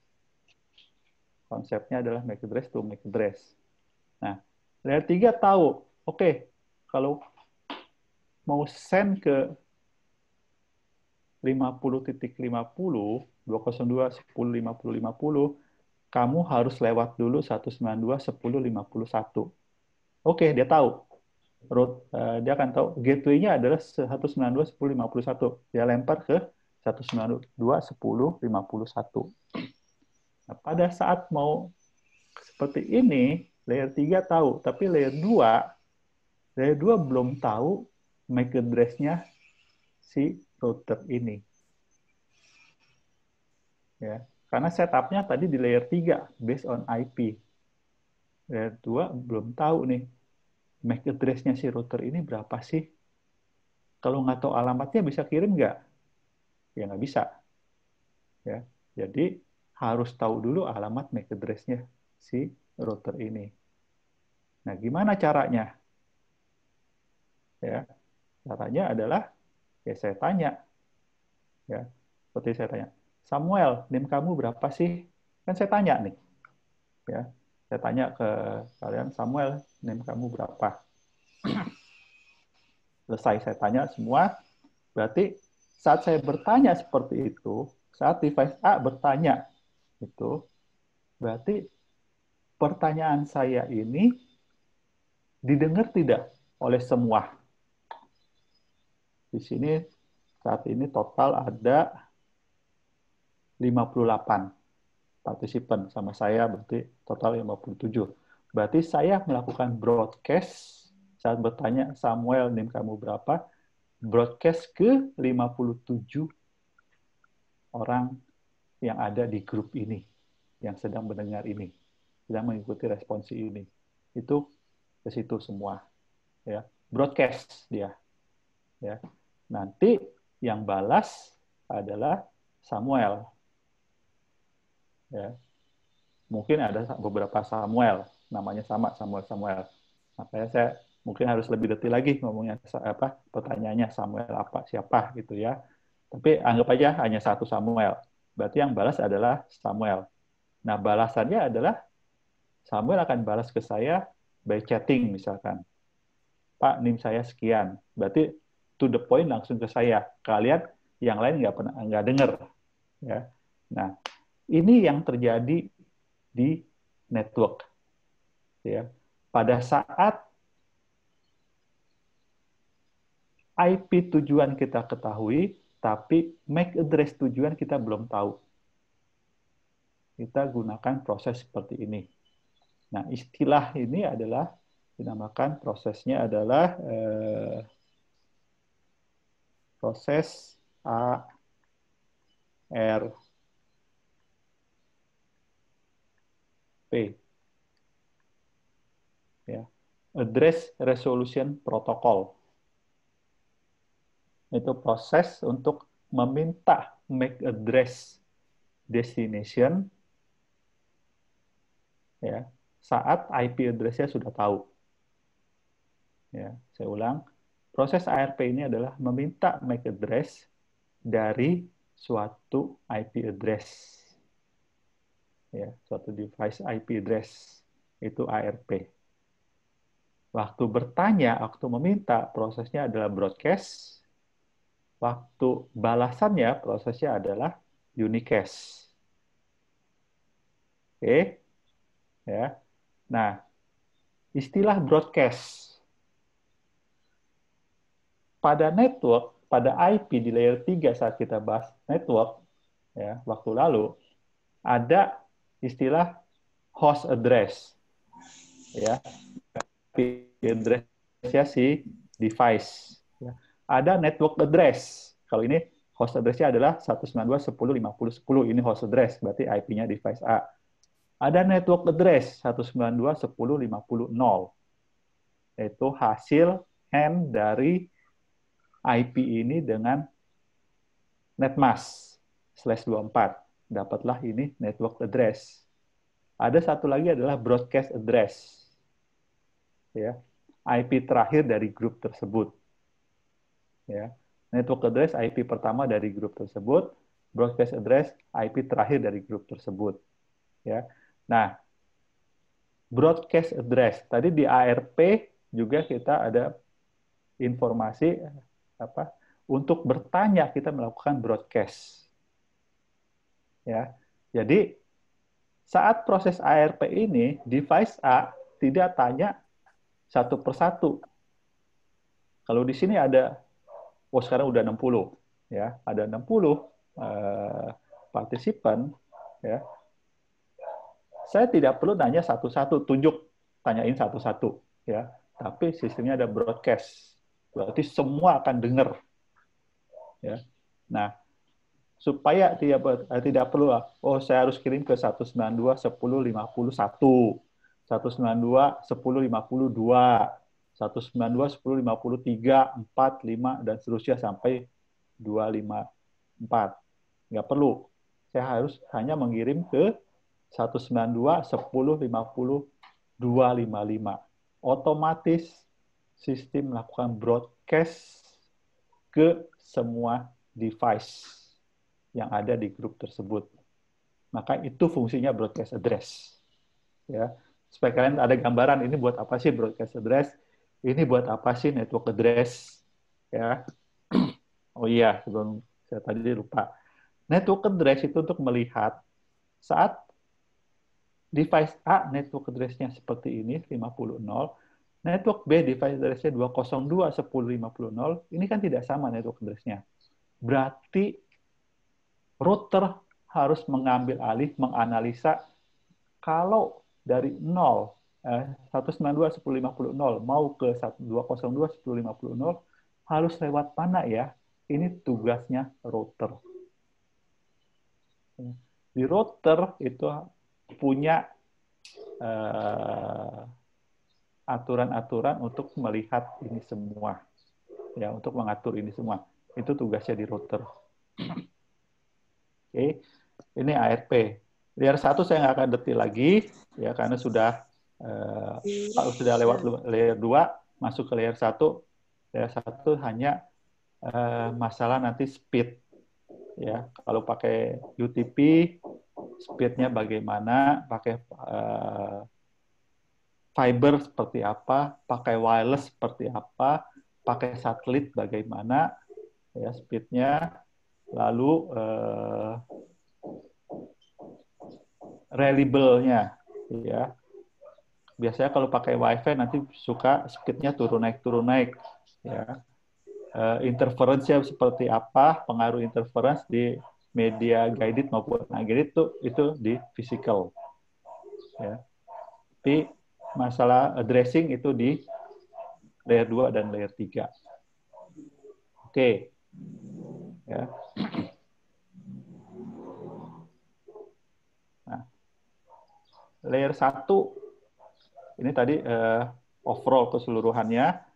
Konsepnya adalah MAC address to MAC address. Nah, layer 3 tahu, oke, kalau mau send ke 50.50, 202.10.50.50, kamu harus lewat dulu 192.10.51. Oke, dia tahu. Dia akan tahu gateway-nya adalah 192.10.51. Dia lempar ke 192.10.51. Nah, pada saat mau seperti ini, layer 3 tahu, tapi layer 2 belum tahu MAC address-nya si router ini. Ya, karena setupnya tadi di layer 3 based on IP. Layer 2 belum tahu nih MAC address-nya si router ini berapa sih? Kalau nggak tahu alamatnya bisa kirim nggak? Ya nggak bisa. Ya, jadi harus tahu dulu alamat MAC address-nya si router ini. Nah, gimana caranya? Ya, caranya adalah ya saya tanya. Ya, seperti saya tanya, Samuel, NIM kamu berapa sih? Kan saya tanya nih. Ya, saya tanya ke kalian, Samuel, NIM kamu berapa? Selesai saya tanya semua, berarti saat saya bertanya seperti itu, saat device A bertanya itu, berarti pertanyaan saya ini didengar tidak oleh semua. Di sini saat ini total ada 58 partisipan sama saya, berarti total 57. Berarti saya melakukan broadcast saat bertanya, Samuel, NIM kamu berapa? Broadcast ke 57 orang yang ada di grup ini, yang sedang mendengar ini, sedang mengikuti responsi ini. Itu ke situ semua. Ya. Broadcast dia. Ya. Nanti yang balas adalah Samuel. Ya. Mungkin ada beberapa Samuel, namanya sama Samuel. Makanya saya mungkin harus lebih detail lagi ngomongnya apa pertanyaannya Samuel apa siapa gitu ya. Tapi anggap aja hanya satu Samuel. Berarti yang balas adalah Samuel. Nah, balasannya adalah Samuel akan balas ke saya by chatting misalkan. Pak, NIM saya sekian. Berarti to the point langsung ke saya. Kalian yang lain nggak dengar. Ya. Nah, ini yang terjadi di network. Ya. Pada saat IP tujuan kita ketahui, tapi MAC address tujuan kita belum tahu. Kita gunakan proses seperti ini. Nah, istilah ini adalah dinamakan prosesnya adalah proses ARP. Ya. Address Resolution Protocol. Itu proses untuk meminta MAC address destination ya, saat IP address-nya sudah tahu. Ya, saya ulang. Proses ARP ini adalah meminta MAC address dari suatu IP address. Ya, suatu device IP address. Itu ARP. Waktu bertanya, waktu meminta, prosesnya adalah broadcast. Waktu balasannya, prosesnya adalah unicast. Oke. Ya. Nah, istilah broadcast pada network, pada IP di layer 3 saat kita bahas network ya, waktu lalu, ada istilah host address, ya, address-nya si device. Ya. Ada network address. Kalau ini host address-nya adalah 192.10.50.10. Ini host address, berarti IP-nya device A. Ada network address 192.10.50.0. Itu hasil AND dari IP ini dengan netmask/24. Dapatlah ini network address. Ada satu lagi adalah broadcast address. Ya, IP terakhir dari grup tersebut. Ya, network address IP pertama dari grup tersebut, broadcast address IP terakhir dari grup tersebut. Ya, nah, broadcast address tadi di ARP juga kita ada informasi apa untuk bertanya kita melakukan broadcast. Ya, jadi saat proses ARP ini device A tidak tanya satu persatu. Kalau di sini ada, sekarang udah 60, ya, ada 60 partisipan, ya. Saya tidak perlu nanya satu-satu, tanyain satu-satu, ya. Tapi sistemnya ada broadcast, berarti semua akan dengar, ya. Nah, supaya tidak perlu, saya harus kirim ke 192.10.51, 192.10.52, 192.10.53, 4, 5, dan seterusnya sampai 254. Nggak perlu. Saya harus hanya mengirim ke 192.10.50.255. Otomatis sistem melakukan broadcast ke semua device yang ada di grup tersebut. Maka itu fungsinya broadcast address. Ya. Supaya kalian ada gambaran, ini buat apa sih broadcast address? Ini buat apa sih network address? Ya. Oh iya, sebelum saya tadi lupa. Network address itu untuk melihat saat device A network address-nya seperti ini, 50.0, network B device address-nya 202.10.50.0, ini kan tidak sama network address-nya. Berarti router harus mengambil alih, menganalisa kalau dari 192.10.50.0 mau ke 202.10.50.0 harus lewat mana ya? Ini tugasnya router. Di router itu punya aturan-aturan untuk melihat ini semua, ya, untuk mengatur ini semua. Itu tugasnya di router. Oke, ini ARP. Layer 1 saya nggak akan detail lagi, ya, karena sudah lewat layer 2, masuk ke layer 1. Layer 1 hanya masalah nanti speed. Ya, kalau pakai UTP, speednya bagaimana, pakai fiber seperti apa, pakai wireless seperti apa, pakai satelit bagaimana, ya, speednya, lalu reliable-nya, ya. Biasanya kalau pakai WiFi nanti suka speed-nya turun naik, ya. Interference-nya seperti apa, pengaruh interference di media guided maupun unguided itu di physical, ya. Tapi masalah addressing itu di layer 2 dan layer 3. Oke. Ya. Nah, layer 1 ini tadi overall keseluruhannya.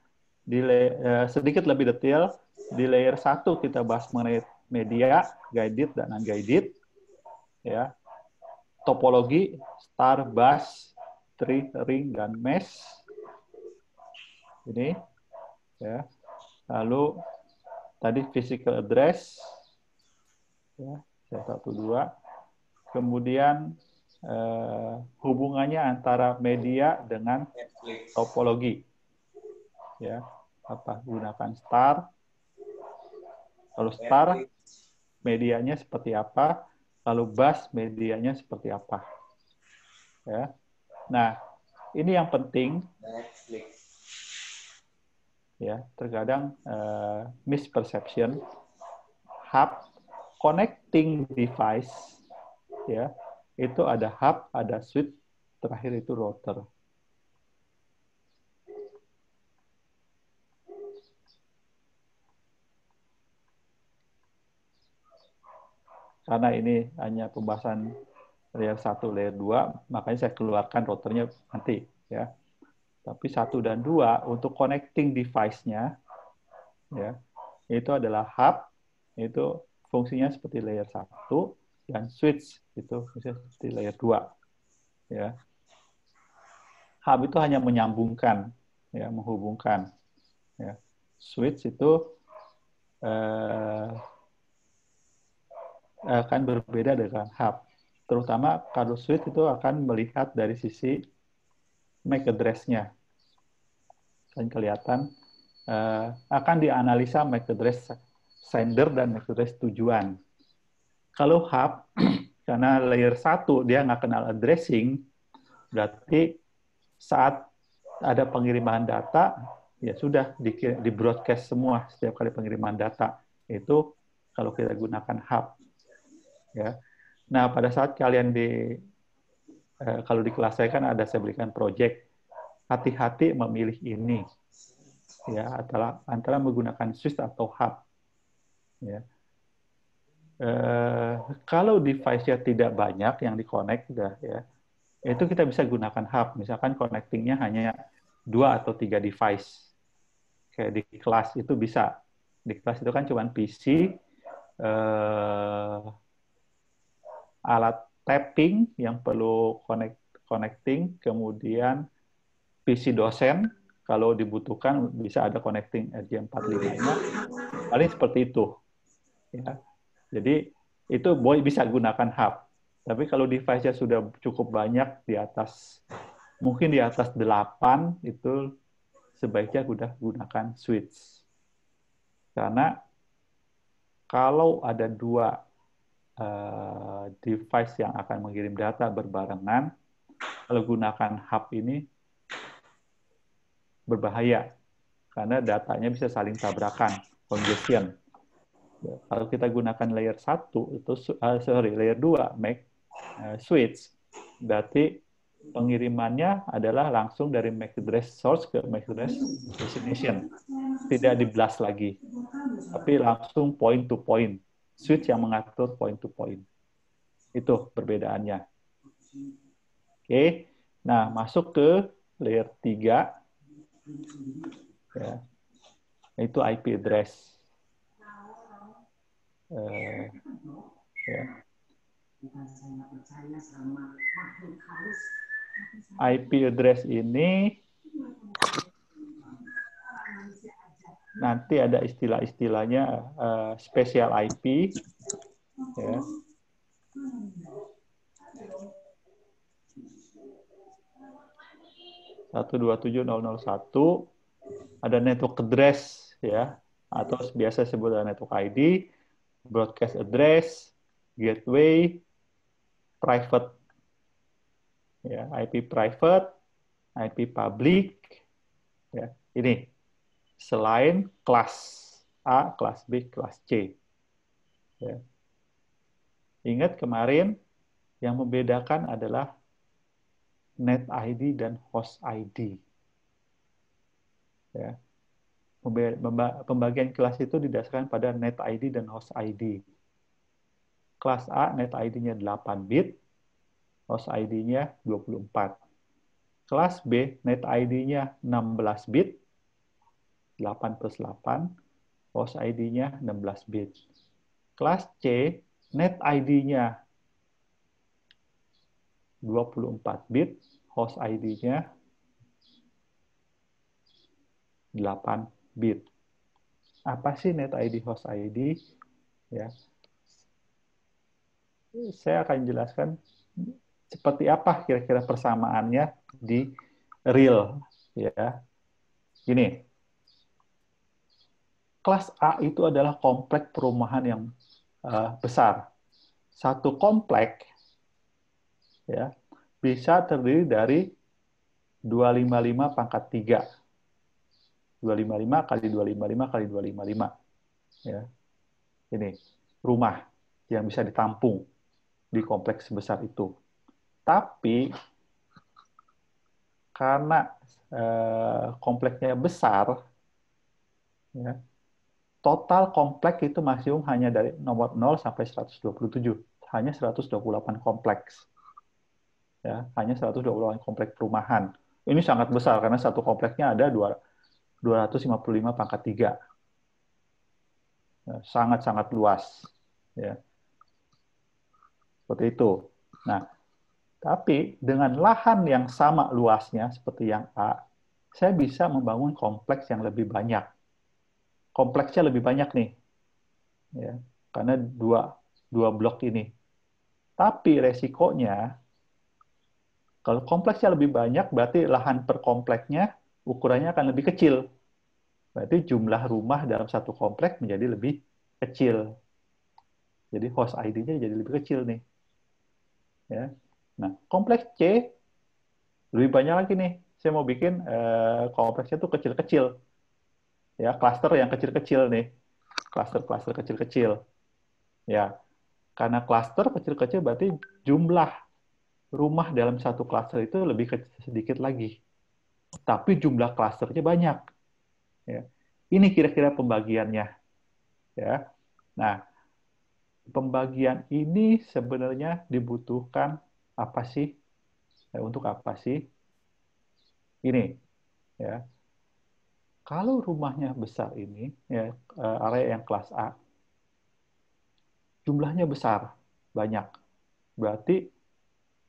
Sedikit lebih detail, di layer 1 kita bahas mengenai media, guided dan unguided. Ya. Topologi, star, bus, tree, ring, dan mesh. Ini. Ya. Lalu, tadi physical address. Ya, 112. Kemudian, hubungannya antara media dengan topologi. Ya, gunakan star. Kalau star, medianya seperti apa? Lalu bus, medianya seperti apa? Ya. Nah, ini yang penting. Ya, terkadang misperception. Hub connecting device, ya, itu ada hub, ada switch, terakhir itu router. Karena ini hanya pembahasan layer 1, layer 2, makanya saya keluarkan routernya nanti, ya. Tapi 1 dan 2 untuk connecting device-nya, ya, itu adalah hub, itu fungsinya seperti layer 1, dan switch itu fungsinya seperti layer 2, ya. Hub itu hanya menyambungkan, ya, menghubungkan, ya. Switch itu akan berbeda dengan hub. Terutama kalau switch itu akan melihat dari sisi MAC address-nya. Kan kelihatan akan dianalisa MAC address sender dan MAC address tujuan. Kalau hub, karena layer 1 dia nggak kenal addressing, berarti saat ada pengiriman data, ya sudah di broadcast semua setiap kali pengiriman data. Itu kalau kita gunakan hub. Ya. Nah, pada saat kalian kalau di kelas saya kan saya berikan project, hati-hati memilih ini, ya, antara menggunakan switch atau hub. Ya. Kalau device-nya tidak banyak yang di-connect, ya, itu kita bisa gunakan hub. Misalkan connecting-nya hanya 2 atau 3 device. Kayak di kelas itu bisa. Di kelas itu kan cuma PC, alat tapping yang perlu connecting, kemudian PC dosen, kalau dibutuhkan bisa ada connecting RJ455, paling seperti itu. Ya. Jadi itu bisa gunakan hub. Tapi kalau device-nya sudah cukup banyak, mungkin di atas 8, itu sebaiknya sudah gunakan switch. Karena kalau ada 2 device yang akan mengirim data berbarengan, kalau gunakan hub ini berbahaya karena datanya bisa saling tabrakan, congestion. Kalau kita gunakan layer 1 itu layer 2 MAC switch, berarti pengirimannya adalah langsung dari MAC address source ke MAC address destination. Tidak di blast lagi, tapi langsung point to point. Switch yang mengatur point to point. Itu perbedaannya. Oke. Nah, masuk ke layer 3. Ya. Itu IP address. Ya. IP address ini nanti ada istilah-istilahnya spesial IP, ya. (127.001) ada network address, ya, atau biasa disebut network ID, broadcast address, gateway, private, ya, IP private, IP public, ya, ini. Selain kelas A, kelas B, kelas C. Ya. Ingat kemarin yang membedakan adalah net ID dan host ID. Ya. Pembagian kelas itu didasarkan pada net ID dan host ID. Kelas A net ID-nya 8 bit, host ID-nya 24. Kelas B net ID-nya 16 bit, 8 plus 8, host ID-nya 16 bit. Kelas C, net ID-nya 24 bit, host ID-nya 8 bit. Apa sih net ID, host ID? Ya. Saya akan jelaskan seperti apa kira-kira persamaannya di real. Ya. Gini. Kelas A itu adalah komplek perumahan yang besar. Satu komplek, ya, bisa terdiri dari 255 pangkat 3. 255 kali 255 kali 255. Ya. Ini rumah yang bisa ditampung di kompleks sebesar itu. Tapi karena kompleksnya besar, ya, total kompleks itu maksimum hanya dari nomor 0 sampai 127. Hanya 128 kompleks. Ya, hanya 128 kompleks perumahan. Ini sangat besar karena satu kompleksnya ada 255 pangkat 3. Ya, sangat-sangat luas. Ya. Seperti itu. Nah, tapi dengan lahan yang sama luasnya seperti yang A, saya bisa membangun kompleks yang lebih banyak. Kompleksnya lebih banyak nih. Ya, karena dua blok ini. Tapi resikonya, kalau kompleksnya lebih banyak, berarti lahan per kompleksnya ukurannya akan lebih kecil. Berarti jumlah rumah dalam satu kompleks menjadi lebih kecil. Jadi host ID-nya jadi lebih kecil nih. Ya. Nah, kompleks C lebih banyak lagi nih. Saya mau bikin kompleksnya tuh kecil-kecil. Ya, klaster yang kecil-kecil nih. Klaster-klaster kecil-kecil. Ya, karena klaster kecil-kecil berarti jumlah rumah dalam satu klaster itu lebih sedikit lagi. Tapi jumlah klasternya banyak. Ya. Ini kira-kira pembagiannya. Ya. Nah, pembagian ini sebenarnya dibutuhkan apa sih? Untuk apa sih? Ini, ya. Kalau rumahnya besar ini, ya, area yang kelas A, jumlahnya besar, banyak. Berarti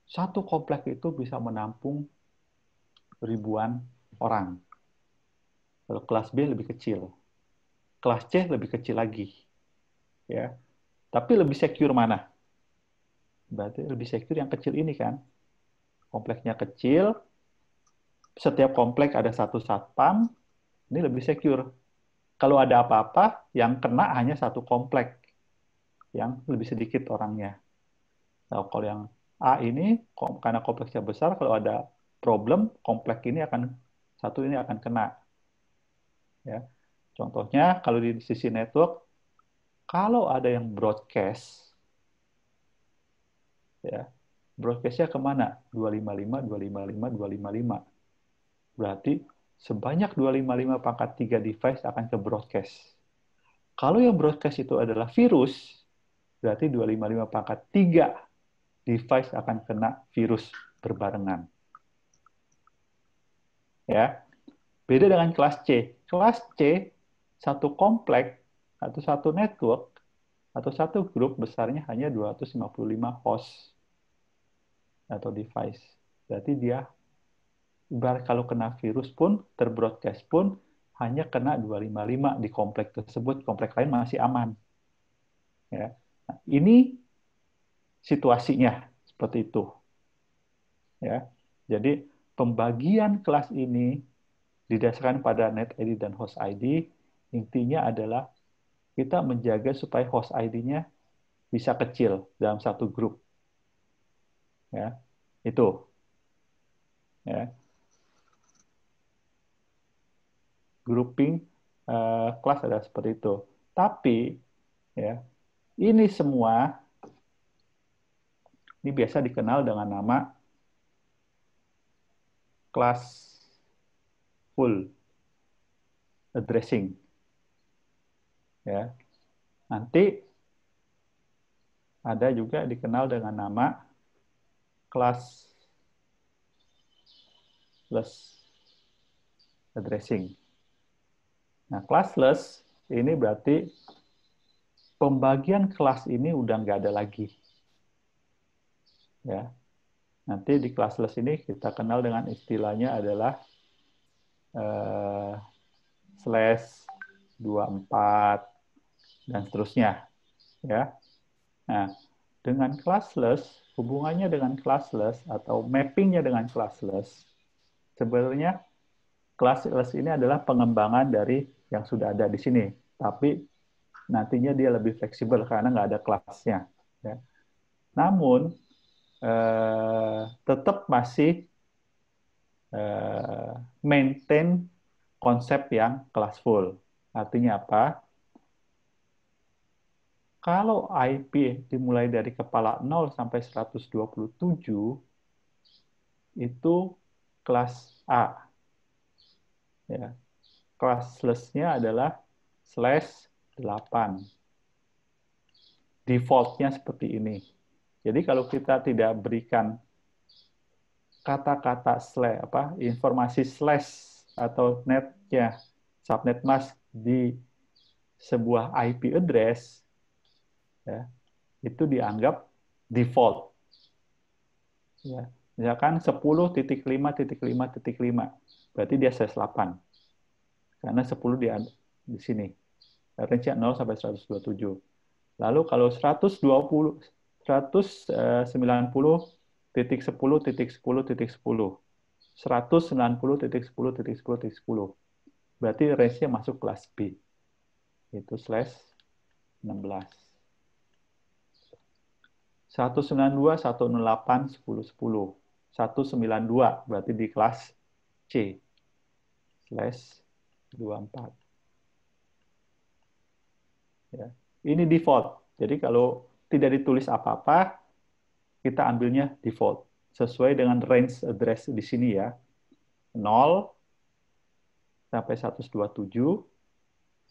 satu kompleks itu bisa menampung ribuan orang. Kalau kelas B lebih kecil. Kelas C lebih kecil lagi. Ya. Tapi lebih secure mana? Berarti lebih secure yang kecil ini kan. Kompleksnya kecil, setiap kompleks ada satu satpam, ini lebih secure. Kalau ada apa-apa, yang kena hanya satu kompleks, yang lebih sedikit orangnya. Nah, kalau yang A ini, karena kompleksnya besar, kalau ada problem, kompleks ini akan kena. Ya. Contohnya, kalau di sisi network, kalau ada yang broadcast, ya, broadcast-nya kemana? 255, 255, 255. Berarti sebanyak 255 pangkat 3 device akan ke broadcast. Kalau yang broadcast itu adalah virus, berarti 255 pangkat 3 device akan kena virus berbarengan. Ya. Beda dengan kelas C. Kelas C, satu kompleks atau satu network atau satu grup besarnya hanya 255 host atau device. Berarti dia ibarat kalau kena virus pun, terbroadcast pun, hanya kena 255 di kompleks tersebut, kompleks lain masih aman. Ya. Nah, ini situasinya seperti itu. Ya. Jadi pembagian kelas ini didasarkan pada net ID dan host ID, intinya adalah kita menjaga supaya host ID-nya bisa kecil dalam satu grup. Ya. Itu. Ya. Grouping kelas adalah seperti itu. Tapi ya, ini semua ini biasa dikenal dengan nama kelas full addressing. Ya. Nanti ada juga dikenal dengan nama classless addressing. Nah, classless ini berarti pembagian kelas ini udah nggak ada lagi. Ya. Nanti di classless ini kita kenal dengan istilahnya adalah /24 dan seterusnya. Ya. Nah, dengan classless, hubungannya dengan classless atau mappingnya dengan classless, sebenarnya classless ini adalah pengembangan dari yang sudah ada di sini. Tapi nantinya dia lebih fleksibel karena nggak ada kelasnya. Ya. Namun, tetap masih maintain konsep yang classful. Artinya apa? Kalau IP dimulai dari kepala 0 sampai 127, itu kelas A. Ya. Classless-nya adalah /8. Default-nya seperti ini. Jadi kalau kita tidak berikan kata-kata informasi slash atau netnya, subnet mask di sebuah IP address, ya, itu dianggap default. Ya. Misalkan 10.5.5.5, berarti dia /8. Karena 10 di sini. Range-nya 0 sampai 127. Lalu kalau 190.10.10.10, berarti range-nya masuk kelas B. Itu /16. 192.108.10.10. 192 berarti di kelas C. /24. Ya. Ini default. Jadi kalau tidak ditulis apa-apa, kita ambilnya default. Sesuai dengan range address di sini ya. 0 sampai 127,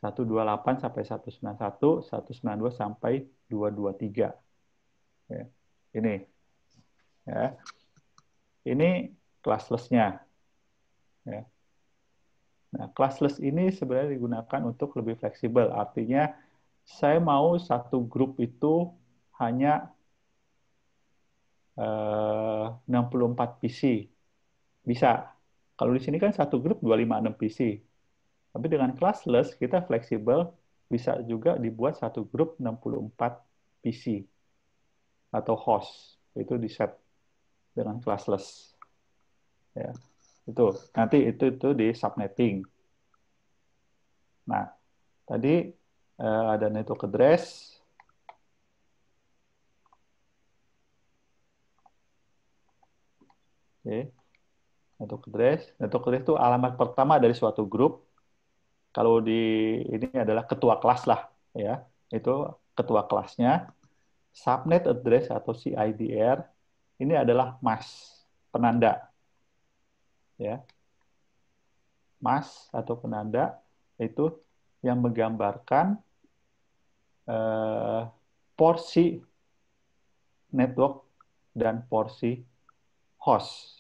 128 sampai 191, 192 sampai 223. Ya. Ini. Ya. Ini classless-nya. Ya. Nah, classless ini sebenarnya digunakan untuk lebih fleksibel. Artinya, saya mau satu grup itu hanya 64 PC. Bisa. Kalau di sini kan satu grup 256 PC. Tapi dengan classless, kita fleksibel, bisa juga dibuat satu grup 64 PC atau host. Itu di-set dengan classless. Ya. Itu. Nanti itu di subnetting. Nah, tadi ada network address. Oke. Network address. Network address itu alamat pertama dari suatu grup. Kalau di ini adalah ketua kelas lah, ya. Itu ketua kelasnya. Subnet address atau CIDR ini adalah mask, penanda. Ya. Mask atau penanda itu yang menggambarkan porsi network dan porsi host.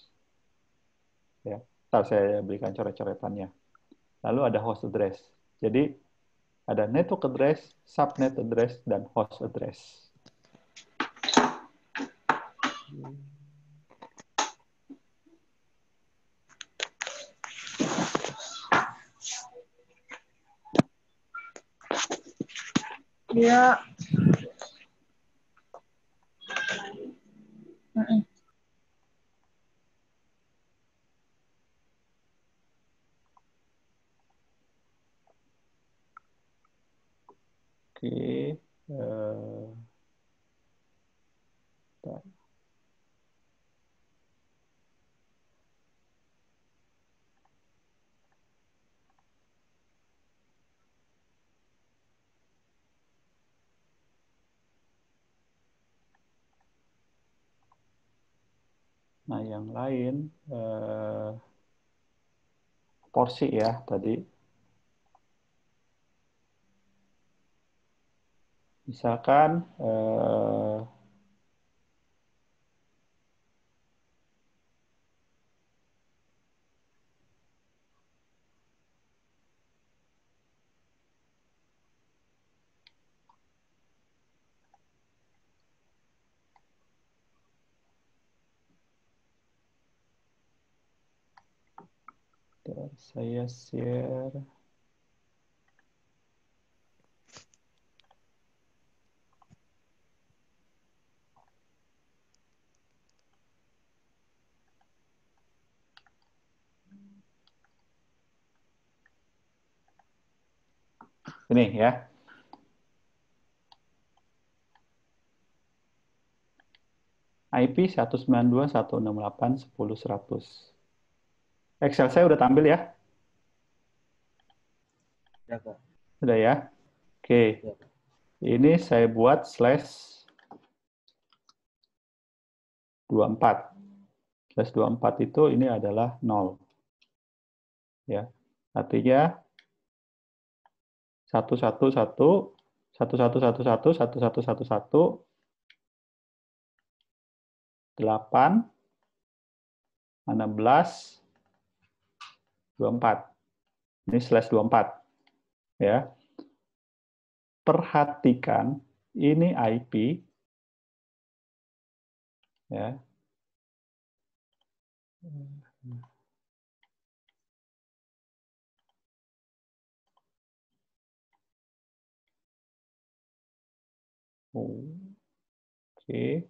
Ya. Ntar saya berikan coret-coretannya. Lalu ada host address. Jadi ada network address, subnet address, dan host address.
Ya.
Oke. Nah, yang lain porsi ya tadi. Misalkan saya share. Ini ya. IP 192.168.10.100. Excel saya udah tampil ya?
Ya, Kak.
Sudah ya? Oke.
Ya.
Ini saya buat /24. Slash 24 itu ini adalah 0. Ya. Artinya 111 1111 1111 8 16 24. Ini slash 24. Ya. Perhatikan ini IP. Ya. Oke.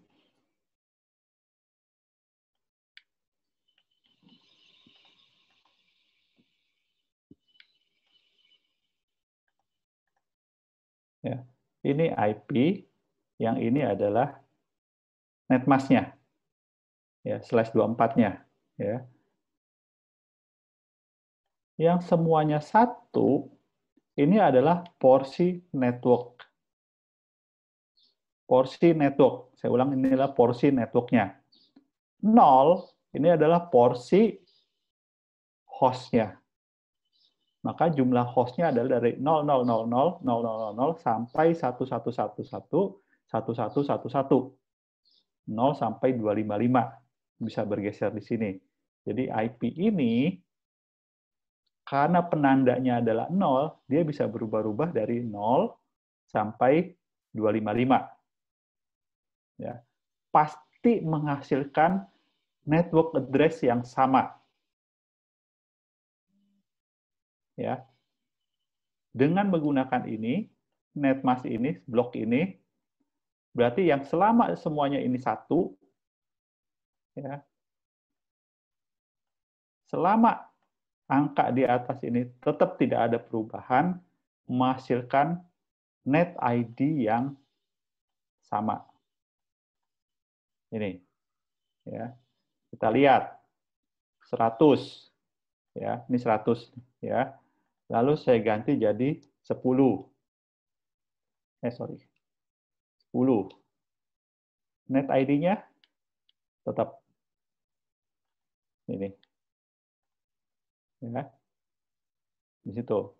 Ya. Ini IP, yang ini adalah netmask-nya. Ya, slash 24-nya. Ya. Yang semuanya satu, ini adalah porsi network. Porsi network. Saya ulang, ini adalah porsi networknya. 0, ini adalah porsi hostnya. Maka jumlah hostnya adalah dari 0000, 0000 sampai 1111, 1111. 0 sampai 255. Bisa bergeser di sini. Jadi IP ini, karena penandanya adalah 0, dia bisa berubah-ubah dari 0 sampai 255. Ya. Pasti menghasilkan network address yang sama. Ya. Dengan menggunakan ini, netmask ini, blok ini, berarti yang selama semuanya ini satu, ya, selama angka di atas ini tetap tidak ada perubahan, menghasilkan net ID yang sama. Ini, ya, kita lihat 100, ya, ini 100, ya. Lalu saya ganti jadi 10. 10. Net ID-nya tetap ini. Ya. Di situ.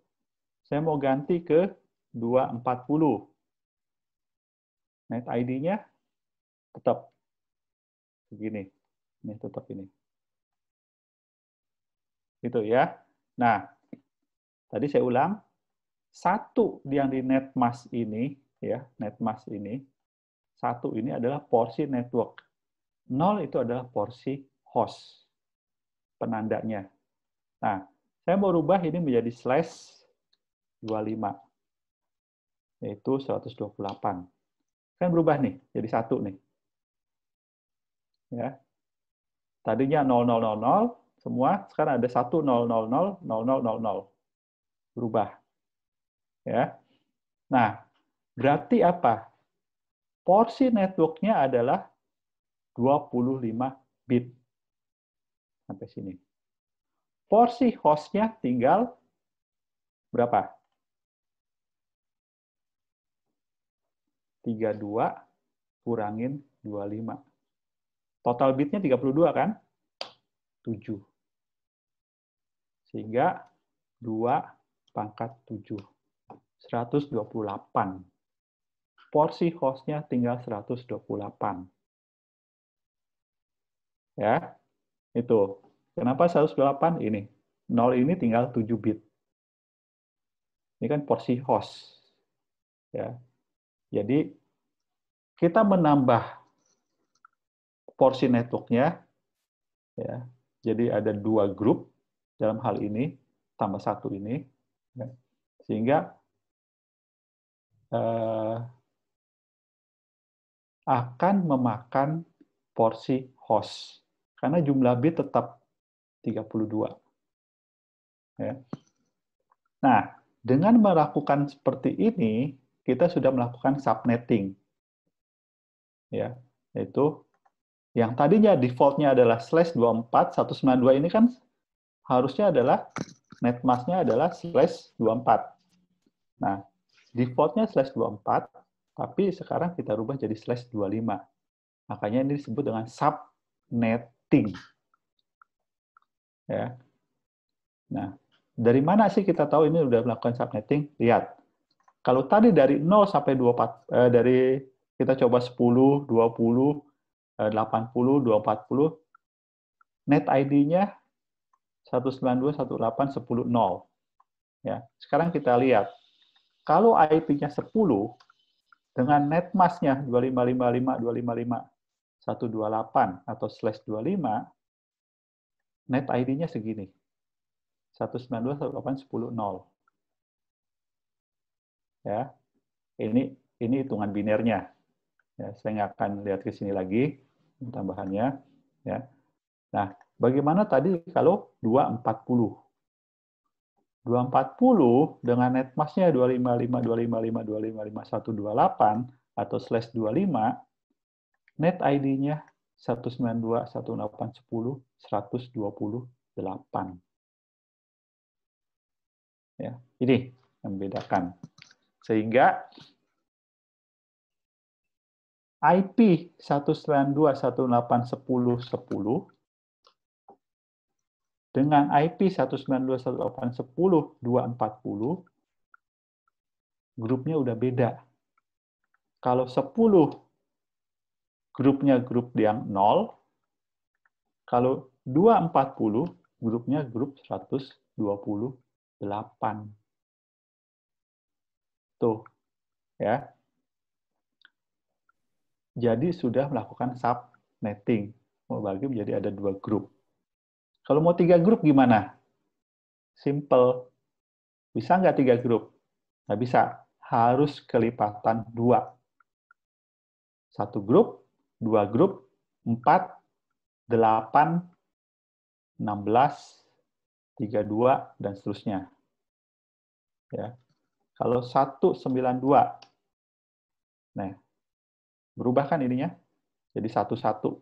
Saya mau ganti ke 240. Net ID-nya tetap begini. Ini tetap ini. Gitu ya. Nah, tadi saya ulang, satu yang di netmask ini, ya, netmask ini, satu ini adalah porsi network. 0 itu adalah porsi host, penandanya. Nah, saya mau rubah ini menjadi slash 25, yaitu 128. Kan berubah nih, jadi satu nih. Ya. Tadinya 0000, semua, sekarang ada 1000000000. Berubah. Ya. Nah, berarti apa? Porsi networknya adalah 25 bit. Sampai sini. Porsi hostnya tinggal berapa? 32 kurangin 25. Total bitnya 32 kan? 7. Sehingga 2 pangkat 7. 128. Porsi hostnya tinggal 128. Ya, itu. Kenapa 128? Ini. 0 ini tinggal 7 bit. Ini kan porsi host. Ya. Jadi, kita menambah porsi networknya. Ya. Jadi, ada 2 grup dalam hal ini, tambah 1 ini. Ya. Sehingga akan memakan porsi host. Karena jumlah bit tetap 32. Ya. Nah, dengan melakukan seperti ini, kita sudah melakukan subnetting. Ya, yaitu yang tadinya default-nya adalah slash 24, 192 ini kan harusnya adalah netmask-nya adalah slash 24. Nah, default-nya slash 24, tapi sekarang kita rubah jadi slash 25. Makanya ini disebut dengan subnetting. Ya. Nah, dari mana sih kita tahu ini udah melakukan subnetting? Lihat. Kalau tadi dari 0 sampai 24, dari kita coba 10, 20, 80, 240, net ID-nya 192.168.10.0. Ya. Sekarang kita lihat. Kalau IP-nya 10, dengan net mask-nya 2555.255.128 atau /25, net ID-nya segini. 192.168.10.0. Ya. Ini hitungan binernya. Ya, saya nggak akan lihat ke sini lagi tambahannya. Ya. Nah, bagaimana tadi kalau 240? 240 dengan net mask-nya 255.255.255.128 atau /25, net ID-nya 192.168.10.128. Ya, ini yang membedakan. Sehingga IP 192.168.10.10 dengan IP 192.168.10.240, grupnya udah beda. Kalau 10, grupnya grup yang 0. Kalau 240, grupnya grup 128. Tuh, ya. Jadi sudah melakukan subnetting. Mau bagi menjadi ada 2 grup. Kalau mau 3 grup gimana? Simple. Bisa nggak 3 grup? Nggak bisa. Harus kelipatan 2. 1 grup, 2 grup, 4, 8, 16, 32, dan seterusnya. Ya. Kalau 192, nah, berubah kan ininya? Jadi 11.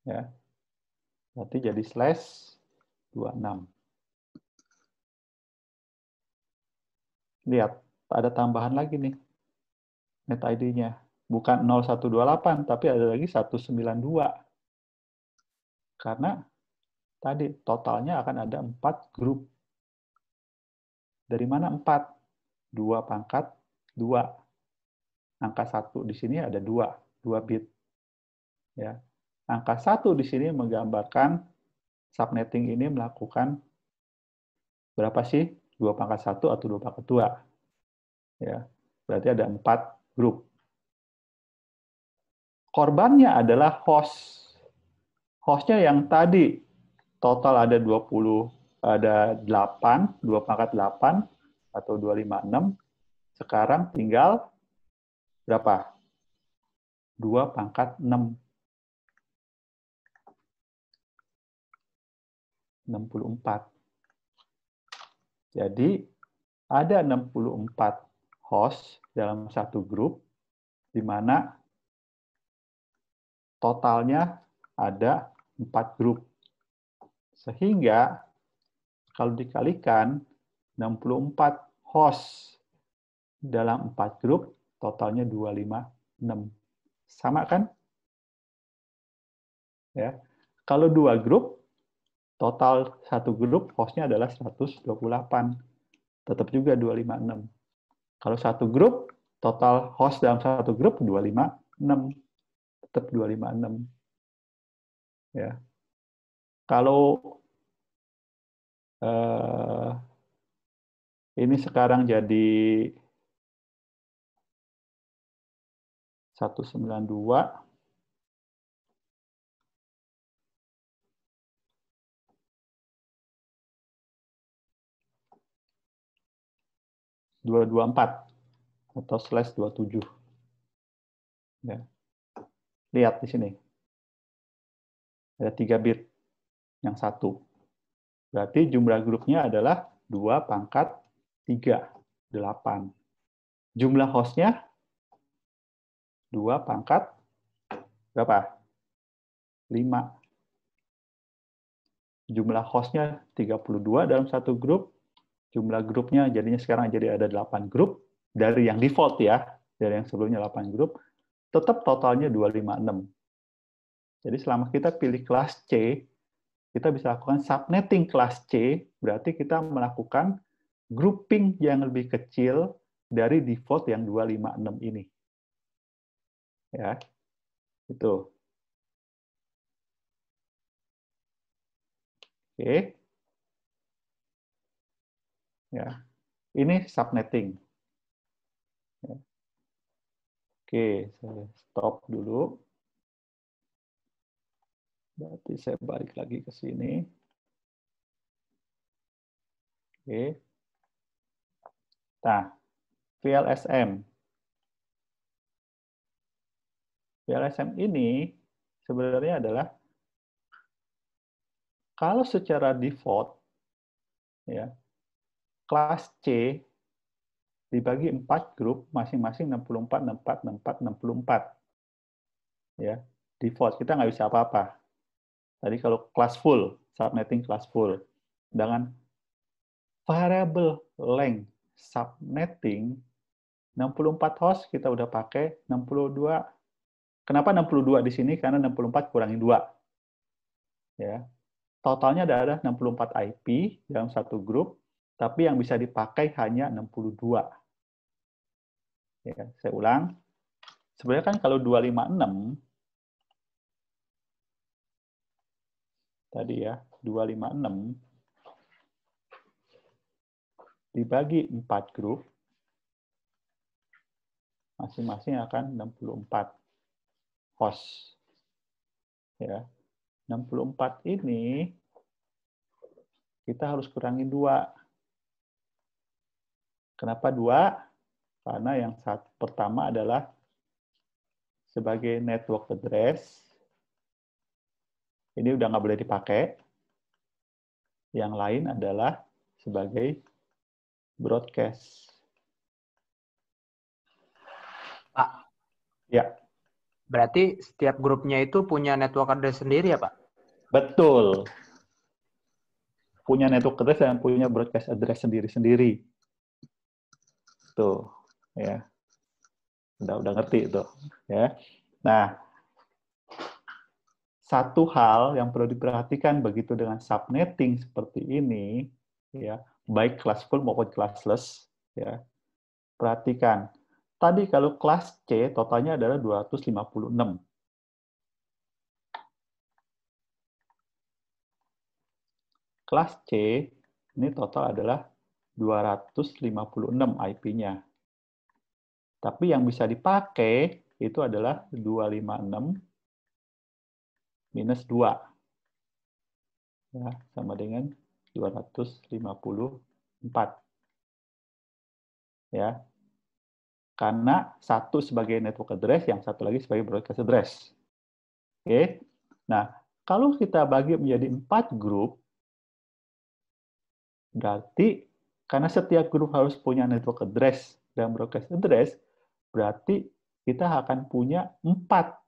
Ya. Berarti jadi /26. Lihat, ada tambahan lagi nih. Net ID-nya. Bukan 0128, tapi ada lagi 192. Karena tadi totalnya akan ada 4 grup. Dari mana 4? 2 pangkat 2. Angka 1 di sini ada 2 bit. Ya. Angka 1 di sini menggambarkan subnetting ini melakukan berapa sih? 2 pangkat 1 atau 2 pangkat 2. Ya. Berarti ada 4 grup. Korbannya adalah host. Hostnya yang tadi total ada 20, ada 8, 2 pangkat 8 atau 256. Sekarang tinggal berapa? 2 pangkat 6. 64. Jadi ada 64 host dalam satu grup, di mana totalnya ada 4 grup. Sehingga kalau dikalikan 64 host dalam 4 grup, totalnya 256. Sama kan? Ya. Kalau 2 grup, total satu grup hostnya adalah 128. Tetap juga 256. Kalau satu grup, total host dalam satu grup 256. Tetap 256. Ya. Kalau ini sekarang jadi 192. atau /27. Ya. Lihat di sini. Ada 3 bit yang 1. Berarti jumlah grupnya adalah 2 pangkat 3, 8. Jumlah hostnya 2 pangkat berapa? 5. Jumlah hostnya 32 dalam satu grup. Jumlah grupnya jadinya sekarang jadi ada 8 grup. Dari yang default ya, dari yang sebelumnya 8 grup. Tetap totalnya 256. Jadi selama kita pilih kelas C, kita bisa lakukan subnetting kelas C, berarti kita melakukan grouping yang lebih kecil dari default yang 256 ini. Ya, itu. Oke. Ya, ini subnetting. Ya. Oke, saya stop dulu. Berarti saya balik lagi ke sini. Oke. Nah, VLSM. VLSM ini sebenarnya adalah kalau secara default ya, kelas C dibagi 4 grup masing-masing 64, 64, 64, 64. Ya, default kita nggak bisa apa-apa. Tadi kalau kelas full, subnetting kelas full. Dengan variable length subnetting 64 host kita udah pakai 62. Kenapa 62 di sini? Karena 64 kurangi 2. Ya. Totalnya ada 64 IP dalam satu grup, tapi yang bisa dipakai hanya 62. Ya, saya ulang. Sebenarnya kan kalau 256 tadi ya, 256 dibagi 4 grup, masing-masing akan 64 host. Ya. 64 ini kita harus kurangi 2. Kenapa 2? Karena yang pertama adalah sebagai network address. Ini udah nggak boleh dipakai. Yang lain adalah sebagai broadcast.
Pak,
Ya,
berarti setiap grupnya itu punya network address sendiri ya, Pak?
betul. Punya network address dan punya broadcast address sendiri-sendiri. Tuh, ya. Udah ngerti itu, ya. Nah, satu hal yang perlu diperhatikan begitu dengan subnetting seperti ini, ya, baik kelas full maupun classless, ya. Perhatikan, tadi kalau kelas C totalnya adalah 256. Kelas C ini total adalah 256 IP-nya. Tapi yang bisa dipakai itu adalah 256 minus 2. Ya, sama dengan 254. Ya. Karena satu sebagai network address, yang satu lagi sebagai broadcast address. Oke. Nah, kalau kita bagi menjadi 4 grup, berarti karena setiap grup harus punya network address dan broadcast address, berarti kita akan punya 4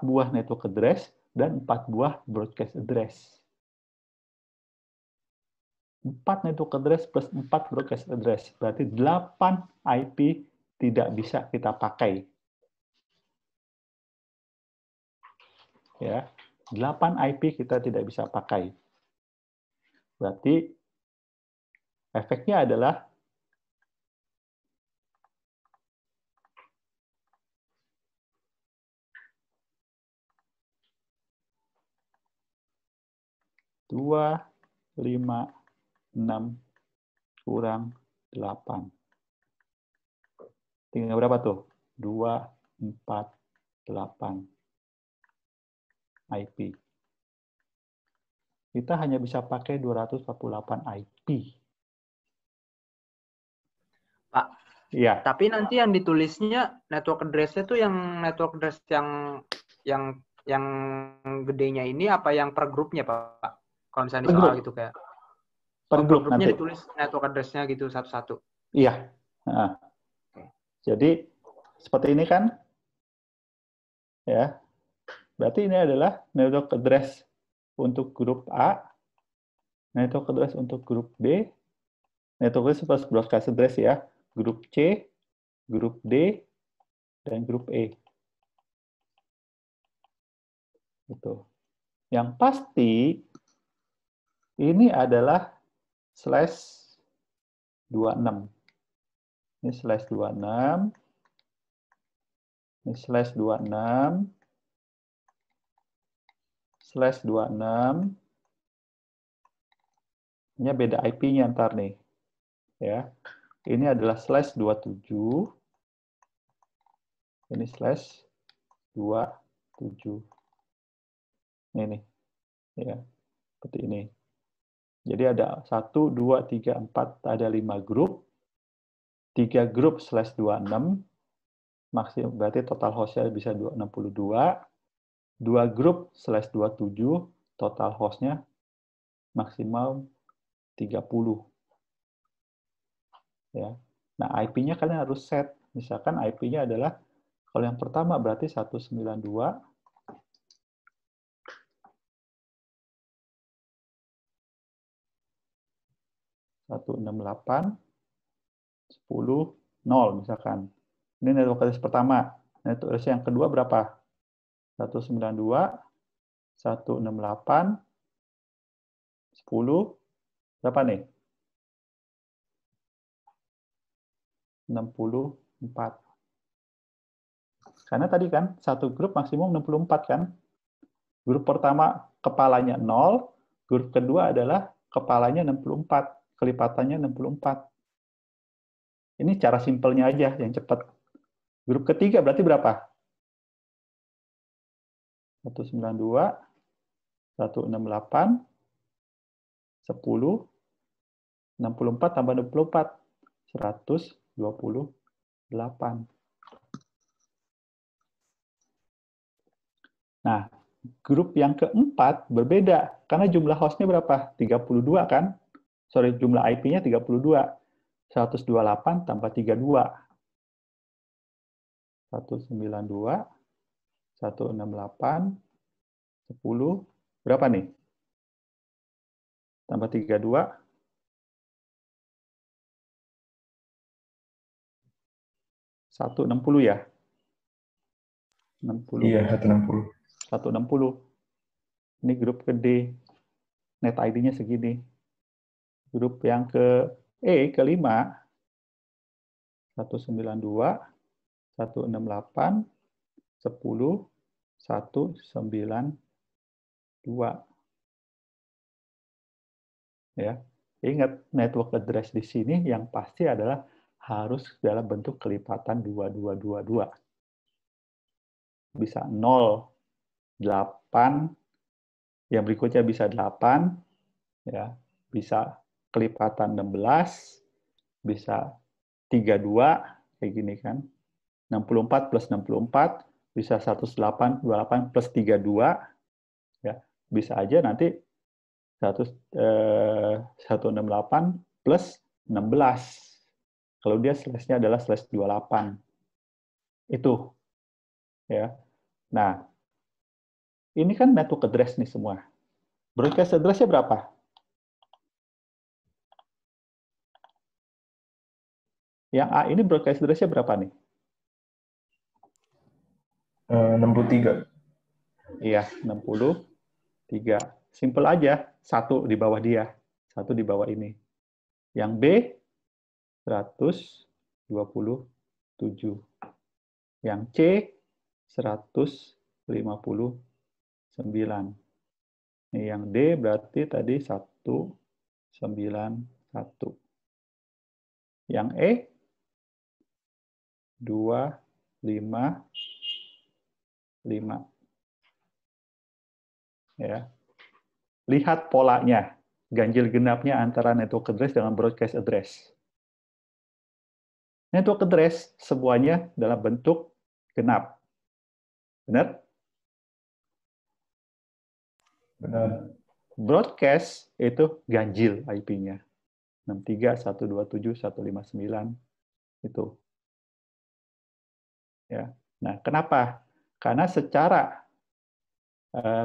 buah network address dan 4 buah broadcast address. 4 network address plus 4 broadcast address. Berarti 8 IP tidak bisa kita pakai. Ya, 8 IP kita tidak bisa pakai. Berarti efeknya adalah dua, 5, 6 kurang 8. Tinggal berapa tuh? 2, 4, 8 IP. Kita hanya bisa pakai 248 IP.
Pak,
Iya,
tapi nanti yang ditulisnya network address-nya tuh yang network address yang gedenya ini apa yang per grupnya, Pak? Kalau misalnya di
Per
soal
grup.
gitu kayak
per
per
grup
grupnya
nanti.
ditulis network address-nya gitu satu-satu.
Iya. Nah, jadi seperti ini kan? Ya. Berarti ini adalah network address untuk grup A, network address untuk grup B, network address plus broadcast address ya, grup C, grup D, dan grup E. Gitu. Yang pasti ini adalah /26. Ini /26. Ini /26. /26. Ini beda IP-nya ntar nih. Ya. Ini adalah /27. Ini /27. Ini. Ya. Seperti ini. Jadi ada 1, 2, 3, 4, ada 5 grup. 3 grup /26. Maksimum berarti total hostnya bisa 262. 2 grup /27, total hostnya maksimal 30. Ya. Nah, IP-nya kalian harus set. Misalkan IP-nya adalah, kalau yang pertama berarti 192. 168, 10, 0 misalkan. Ini network address pertama. Network address yang kedua berapa? 192, 168, 10, berapa nih? 64. Karena tadi kan, satu grup maksimum 64 kan? Grup pertama kepalanya 0, grup kedua adalah kepalanya 64, kelipatannya 64. Ini cara simpelnya aja, yang cepat. Grup ketiga berarti berapa? 192, 168, 10, 64 tambah 24, 128. Nah, grup yang keempat berbeda, karena jumlah hostnya berapa? 32 kan? Sorry, jumlah IP-nya 32. 128 tambah 32. 192, 168, 10, berapa nih? Tambah 32. 160 ya? 60.
Iya, 160.
160. Ini grup ke D. Net ID-nya segini. Grup yang ke E, kelima, 192, 168, 10, 192. Ya. Ingat, network address di sini yang pasti adalah harus dalam bentuk kelipatan 2222. Bisa 0, 8, yang berikutnya bisa 8, ya, bisa kelipatan 16, bisa 32, kayak gini kan. 64 plus 64, bisa 128 plus 32, ya, bisa aja nanti 168 plus 16. Kalau dia slash-nya adalah /28. Itu. Ya. Nah, ini kan network address nih semua. Broadcast address-nya berapa? Yang A ini broadcast address-nya berapa nih?
63.
Iya, 63. Simple aja, 1 di bawah dia, 1 di bawah ini. Yang B, 127. Yang C, 159. Ini yang D berarti tadi 191. Yang E, 255. Ya. Lihat polanya, ganjil genapnya antara network address dengan broadcast address. Network address semuanya dalam bentuk genap. Benar?
Benar.
Broadcast itu ganjil IP-nya. 63.127.159 itu. Ya. Nah, kenapa? Karena secara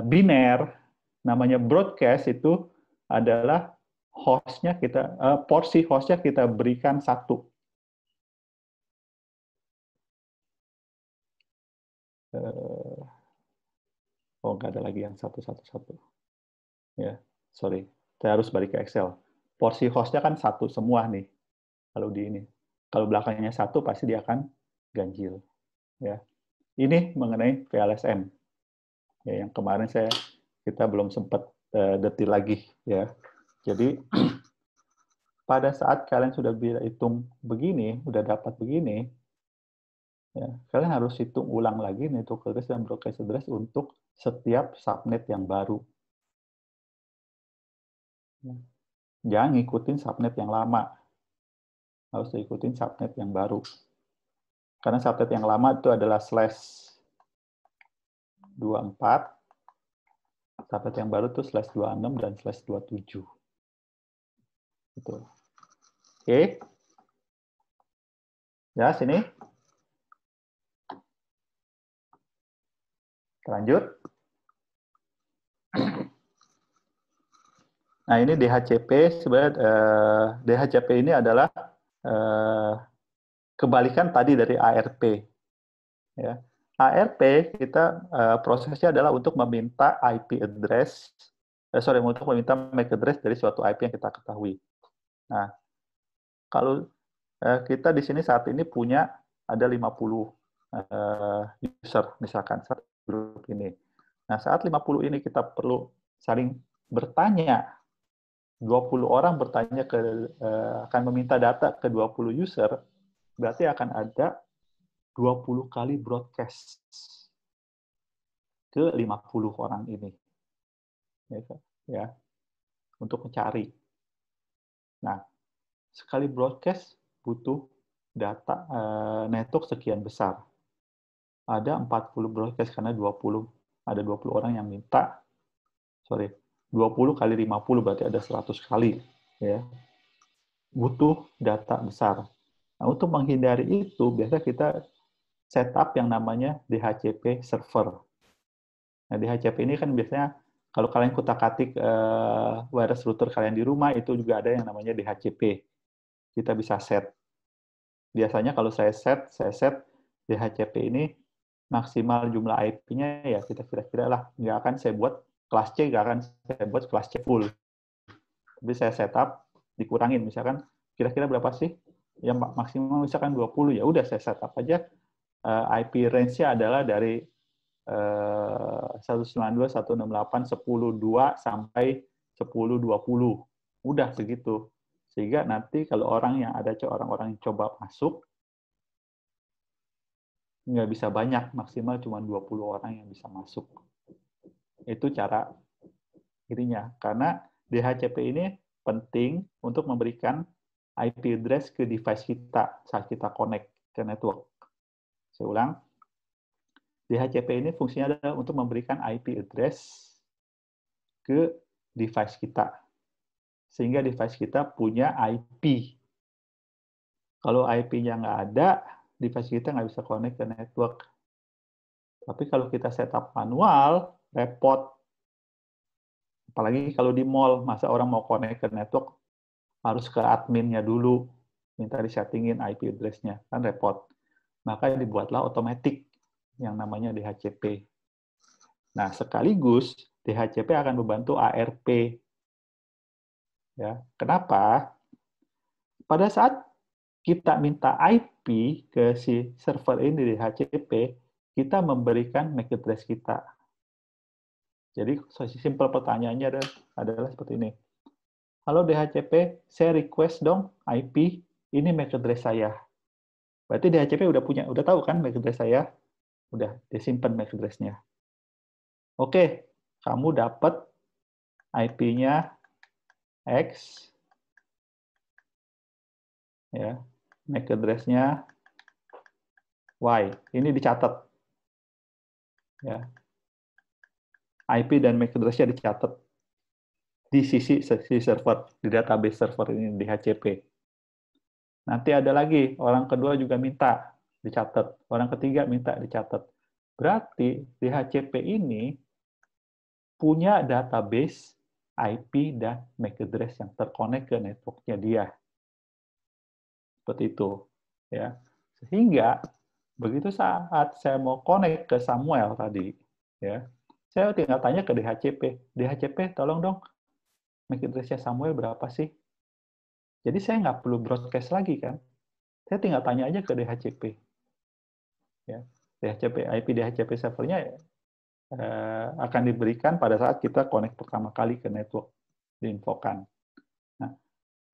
biner, namanya broadcast itu adalah hostnya kita, porsi hostnya kita berikan 1. Oh, nggak ada lagi yang 111. Ya, sorry. Saya harus balik ke Excel. Porsi hostnya kan 1 semua nih. Kalau di ini. Kalau belakangnya 1, pasti dia akan ganjil. Ya. Ini mengenai VLSM. Ya, yang kemarin kita belum sempat detil lagi. Ya. Jadi, pada saat kalian sudah hitung begini, udah dapat begini, ya, kalian harus hitung ulang lagi network address dan broadcast address untuk setiap subnet yang baru. Ya. Jangan ngikutin subnet yang lama. Harus ikutin subnet yang baru. Karena subnet yang lama itu adalah /24, subnet yang baru itu /26 dan /27. Gitu. Oke. Ya, sini. Lanjut. Nah, ini DHCP. Sebenarnya DHCP ini adalah kebalikan tadi dari ARP. Ya. ARP kita prosesnya adalah untuk meminta IP address, untuk meminta MAC address dari suatu IP yang kita ketahui. Nah, kalau kita di sini saat ini punya ada 50 user, misalkan satu grup ini. Nah, saat 50 ini kita perlu saling bertanya, 20 orang bertanya akan meminta data ke 20 user, berarti akan ada 20 kali broadcast ke 50 orang ini. Ya, untuk mencari. Nah, sekali broadcast butuh data network sekian besar. Ada 40 broadcast karena ada 20 orang yang minta, 20 kali 50 berarti ada 100 kali. Ya. Butuh data besar. Nah, untuk menghindari itu, biasa kita setup yang namanya DHCP server. Nah, DHCP ini kan biasanya kalau kalian kutak-katik wireless router kalian di rumah, itu juga ada yang namanya DHCP. Kita bisa set. Biasanya kalau saya set DHCP ini maksimal jumlah IP-nya ya kita kira-kira lah. Nggak akan saya buat kelas C, nggak akan saya buat kelas C full. Tapi saya setup, dikurangin. Misalkan kira-kira berapa sih? Yang maksimal misalkan 20, ya udah saya setup aja. IP range-nya adalah dari 192.168.10.2 sampai 10.20. Udah segitu. Sehingga nanti kalau orang-orang yang coba masuk, nggak bisa banyak, maksimal cuma 20 orang yang bisa masuk. Itu cara ininya. Karena DHCP ini penting untuk memberikan IP address ke device kita saat kita connect ke network. Saya ulang. DHCP ini fungsinya adalah untuk memberikan IP address ke device kita. Sehingga device kita punya IP. Kalau IP-nya nggak ada, device kita nggak bisa connect ke network. Tapi kalau kita setup manual, repot. Apalagi kalau di mall, masa orang mau connect ke network, harus ke adminnya dulu, minta disettingin IP address-nya. Kan repot. Maka dibuatlah otomatis yang namanya DHCP. Nah, sekaligus DHCP akan membantu ARP. Ya, kenapa? Pada saat kita minta IP ke si server ini DHCP, kita memberikan MAC address kita. Jadi, simpel pertanyaannya adalah seperti ini. Halo DHCP, saya request dong IP, ini MAC address saya. Berarti DHCP udah tahu kan MAC address saya? Udah disimpan MAC address-nya. Oke, kamu dapat IP-nya X, ya, MAC address-nya Y. Ini dicatat. Ya. IP dan MAC address-nya dicatat di sisi server, di database server ini, di DHCP. Nanti ada lagi, orang kedua juga minta dicatat. Orang ketiga minta dicatat. Berarti DHCP ini punya database IP dan MAC address yang terkonek ke network-nya dia. Seperti itu. Ya. Sehingga begitu saat saya mau connect ke Samuel tadi, ya, Saya tinggal tanya ke DHCP. DHCP, tolong dong, MAC address-nya Samuel berapa sih? Jadi saya nggak perlu broadcast lagi kan. Saya tinggal tanya aja ke DHCP. Ya. DHCP, IP DHCP servernya akan diberikan pada saat kita connect pertama kali ke network, diinfokan. Nah,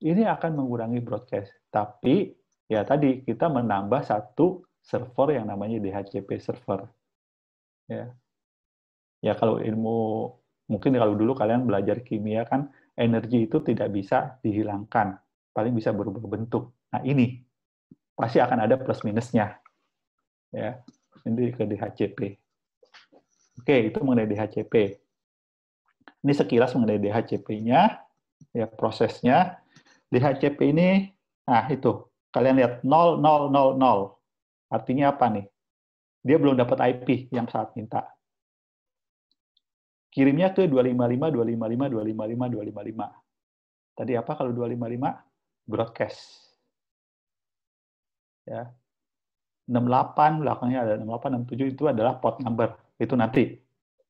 ini akan mengurangi broadcast. Tapi, ya tadi, kita menambah satu server yang namanya DHCP server. Ya, kalau ilmu, mungkin kalau dulu kalian belajar kimia kan, energi itu tidak bisa dihilangkan. Paling bisa berubah bentuk. Nah, ini pasti akan ada plus minusnya. Ya, ini ke DHCP. Oke, itu mengenai DHCP. Ini sekilas mengenai DHCP-nya, ya prosesnya. DHCP ini, nah itu, kalian lihat 0000. Artinya apa nih? Dia belum dapat IP yang saat minta. Kirimnya ke 255, 255, 255, 255. Tadi apa kalau 255? Broadcast. Ya. 68, belakangnya ada 68, 67, itu adalah port number. Itu nanti.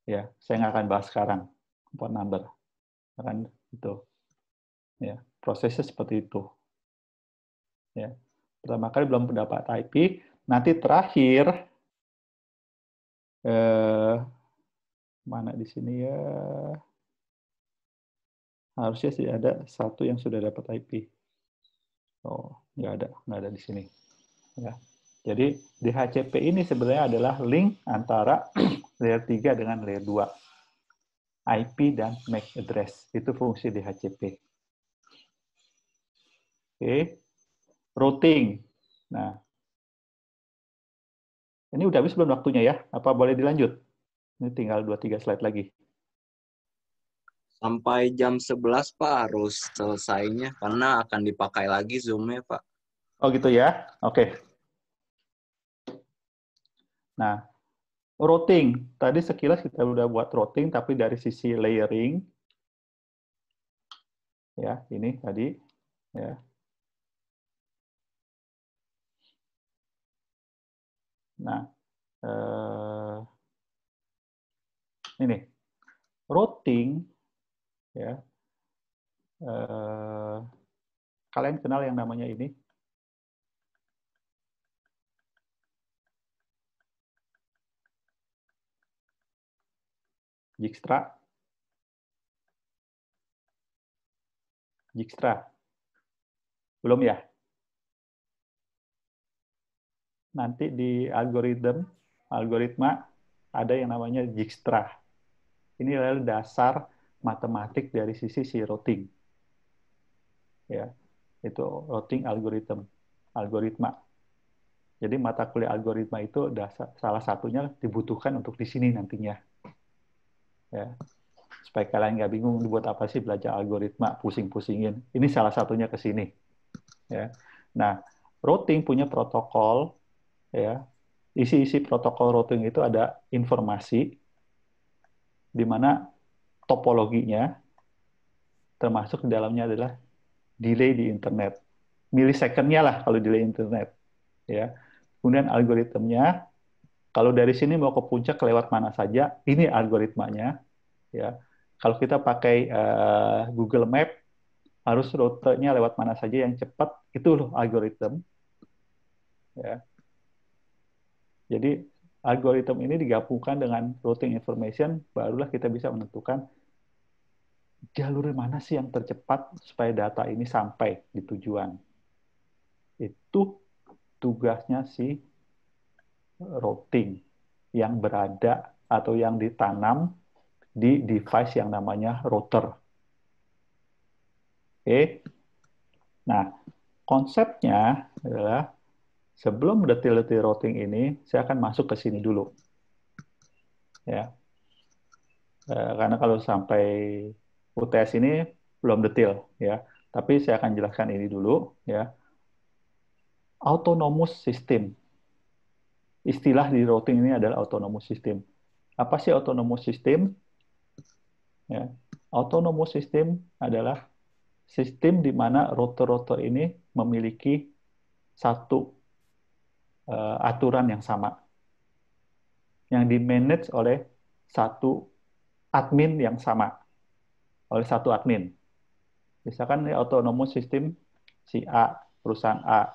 Ya, saya nggak akan bahas sekarang. Port number. Akan itu. Ya, prosesnya seperti itu. Ya. Pertama kali belum mendapat IP, nanti terakhir mana di sini ya? Harusnya sih ada satu yang sudah dapat IP. Oh, nggak ada di sini. Ya. Jadi DHCP ini sebenarnya adalah link antara layer 3 dengan layer 2. IP dan MAC address. Itu fungsi DHCP. Oke. Routing. Nah, ini udah habis belum waktunya ya? Apa boleh dilanjut? Ini tinggal 2-3 slide lagi.
Sampai jam 11, Pak, harus selesainya. Karena akan dipakai lagi Zoom-nya, Pak.
Oh gitu ya? Oke. Nah, routing. Tadi sekilas kita udah buat routing, tapi dari sisi layering. Ya, ini tadi. Ya. Nah, ini. Routing, ya. Kalian kenal yang namanya ini? Dijkstra. Dijkstra. Belum ya? Nanti di algoritma ada yang namanya Dijkstra. Ini adalah dasar matematik dari sisi si routing. Ya, itu routing algoritma. Jadi mata kuliah algoritma itu salah satunya dibutuhkan untuk di sini nantinya. Ya. Supaya kalian nggak bingung buat apa sih belajar algoritma, pusing-pusingin. Ini salah satunya ke sini. Ya. Nah, routing punya protokol, ya. Isi-isi protokol routing itu ada informasi di mana topologinya termasuk di dalamnya adalah delay di internet. Milisecond-nya lah kalau delay internet. Ya. Kemudian algoritmnya, kalau dari sini mau ke puncak lewat mana saja, ini algoritmanya. Ya. Kalau kita pakai Google Map, harus rutenya lewat mana saja yang cepat, itu loh algoritma. Ya. Jadi algoritma ini digabungkan dengan routing information, barulah kita bisa menentukan jalur mana sih yang tercepat supaya data ini sampai di tujuan. Itu tugasnya si routing yang berada atau yang ditanam di device yang namanya router. Oke. Nah, konsepnya adalah sebelum detail-detail routing ini, saya akan masuk ke sini dulu. Ya. Karena kalau sampai UTS ini belum detail, ya. Tapi saya akan jelaskan ini dulu, ya. Autonomous system. Istilah di routing ini adalah autonomous system. Apa sih autonomous system? Ya. Autonomous system adalah sistem di mana router-router ini memiliki satu aturan yang sama, yang di-manage oleh satu admin yang sama oleh satu admin. Misalkan ini autonomous system si A, perusahaan A,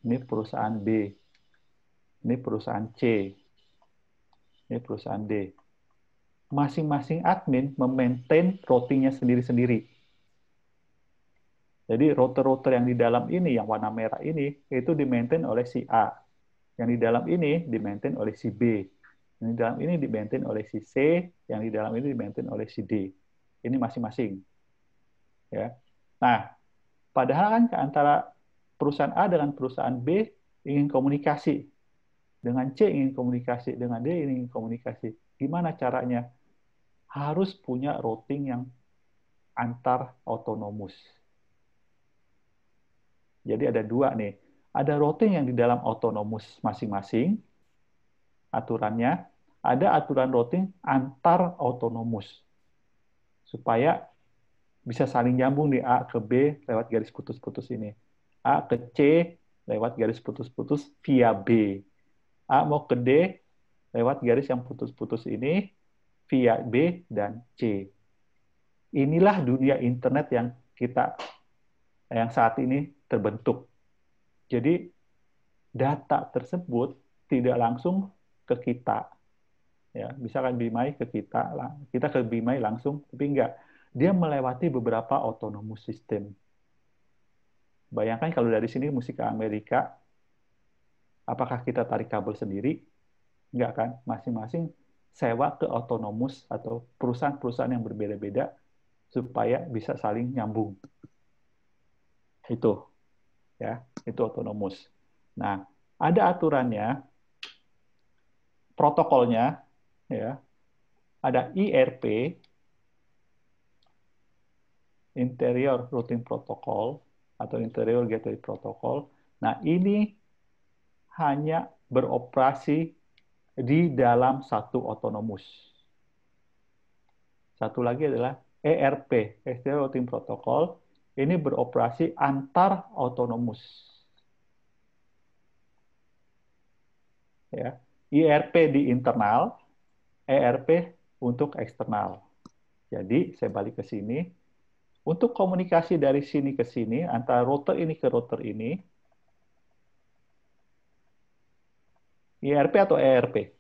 ini perusahaan B, ini perusahaan C, ini perusahaan D. Masing-masing admin memaintain routingnya sendiri-sendiri. Jadi router-router yang di dalam ini, yang warna merah ini, itu dimaintain oleh si A. Yang di dalam ini dimaintain oleh si B. Yang di dalam ini dimaintain oleh si C. Yang di dalam ini dimaintain oleh si D. Ini masing-masing. Ya. Nah, padahal kan antara perusahaan A dengan perusahaan B ingin komunikasi. Dengan C ingin komunikasi. Dengan D ingin komunikasi. Gimana caranya? Harus punya routing yang antar autonomous. Jadi ada dua nih. Ada routing yang di dalam autonomous masing-masing, aturannya. Ada aturan routing antar autonomous. Supaya bisa saling nyambung di A ke B lewat garis putus-putus ini. A ke C lewat garis putus-putus via B. A mau ke D lewat garis yang putus-putus ini via B dan C. Inilah dunia internet yang saat ini terbentuk. Jadi data tersebut tidak langsung ke kita. Ya, misalkan Bimai ke kita ke Bimai langsung, tapi enggak. Dia melewati beberapa autonomous system. Bayangkan kalau dari sini mesti ke Amerika, apakah kita tarik kabel sendiri? Enggak kan? Masing-masing sewa ke autonomous atau perusahaan-perusahaan yang berbeda-beda supaya bisa saling nyambung. Itu. Ya, itu autonomous. Nah, ada aturannya, protokolnya, ya. Ada IRP, Interior Routing Protocol, atau Interior Gateway Protocol. Nah, ini hanya beroperasi di dalam satu autonomous. Satu lagi adalah ERP, Exterior Routing Protocol. Ini beroperasi antar autonomous. Ya. IRP di internal, ERP untuk eksternal. Jadi, saya balik ke sini. Untuk komunikasi dari sini ke sini, antara router ini ke router ini, IRP atau ERP?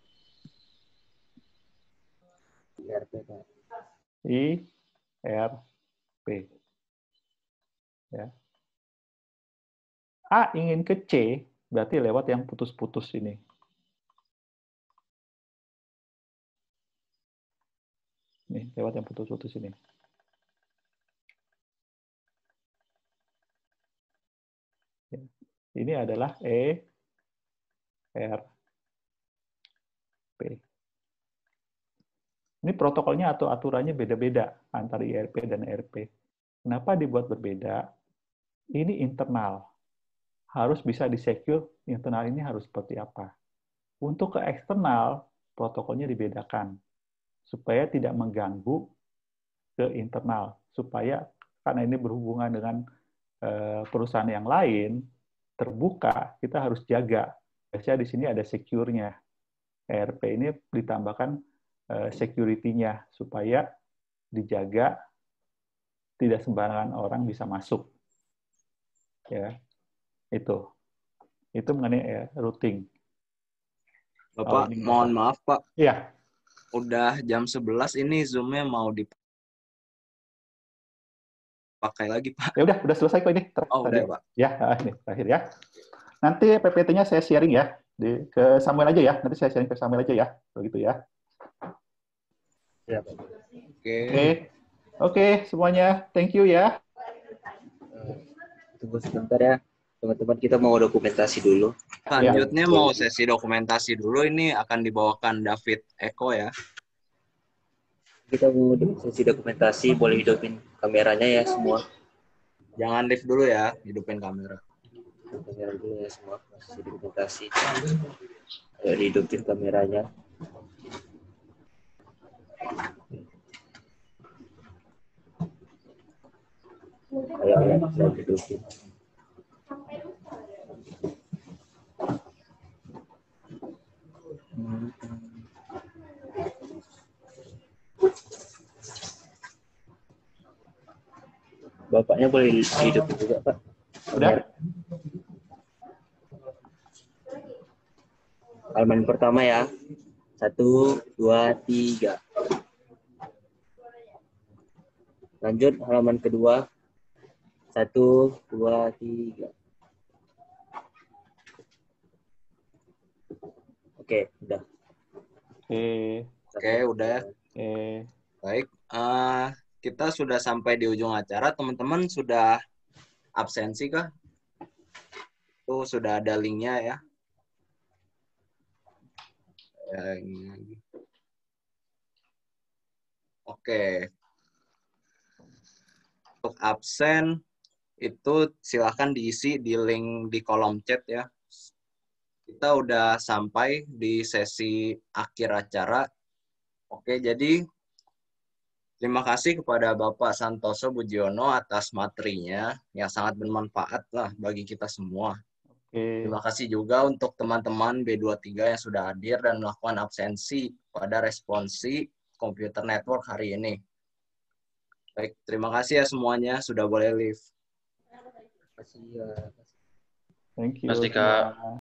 IRP, Pak.
IRP. Ya. A ingin ke C, berarti lewat yang putus-putus ini. Nih, lewat yang putus-putus ini. Ini adalah ERP. Ini protokolnya atau aturannya beda-beda antara IRP dan ERP. Kenapa dibuat berbeda? Ini internal. Harus bisa di-secure internal ini harus seperti apa. Untuk ke eksternal, protokolnya dibedakan. Supaya tidak mengganggu ke internal. Supaya, karena ini berhubungan dengan perusahaan yang lain, terbuka, kita harus jaga. Biasanya di sini ada secure-nya. ERP ini ditambahkan security-nya supaya dijaga tidak sembarangan orang bisa masuk. Ya. Itu mengenai routing.
Bapak, mohon maaf, Pak.
Iya.
Udah jam 11 ini Zoom-nya mau dipakai lagi, Pak.
Ya udah selesai kok ini.
Oh, udah, Pak.
Ya, ini terakhir ya. Nanti PPT-nya saya sharing ya ke Samuel aja ya. Nanti saya sharing ke Samuel aja ya. Begitu ya.
Ya, Pak.
Oke, semuanya. Thank you ya.
Tunggu sebentar ya. Teman-teman, kita mau dokumentasi dulu.
Selanjutnya mau sesi dokumentasi dulu. Ini akan dibawakan David Eko ya.
Kita mau sesi dokumentasi, boleh hidupin kameranya ya semua.
Jangan live dulu ya, hidupin kamera.
Kamera dulu ya semua, sesi dokumentasi. Ayo dihidupin kameranya. Ayo, saya hidupin. Bapaknya boleh dihidupin juga, Pak.
Udah?
Halaman pertama ya. 1, 2, 3. Lanjut halaman kedua. 1, 2, 3. Oke, udah.
Oke.
udah. Baik, kita sudah sampai di ujung acara. Teman-teman sudah absensi kah? Itu sudah ada linknya ya. Ini lagi. Oke. Untuk absen itu silahkan diisi di link di kolom chat ya. Kita udah sampai di sesi akhir acara. Oke, jadi terima kasih kepada Bapak Santoso Budiono atas materinya yang sangat bermanfaat lah bagi kita semua. Terima kasih juga untuk teman-teman B23 yang sudah hadir dan melakukan absensi pada responsi komputer network hari ini. Baik, terima kasih ya semuanya. Sudah boleh leave.
Terima kasih ya.
Thank you.
Terima kasih, Kak.
semua.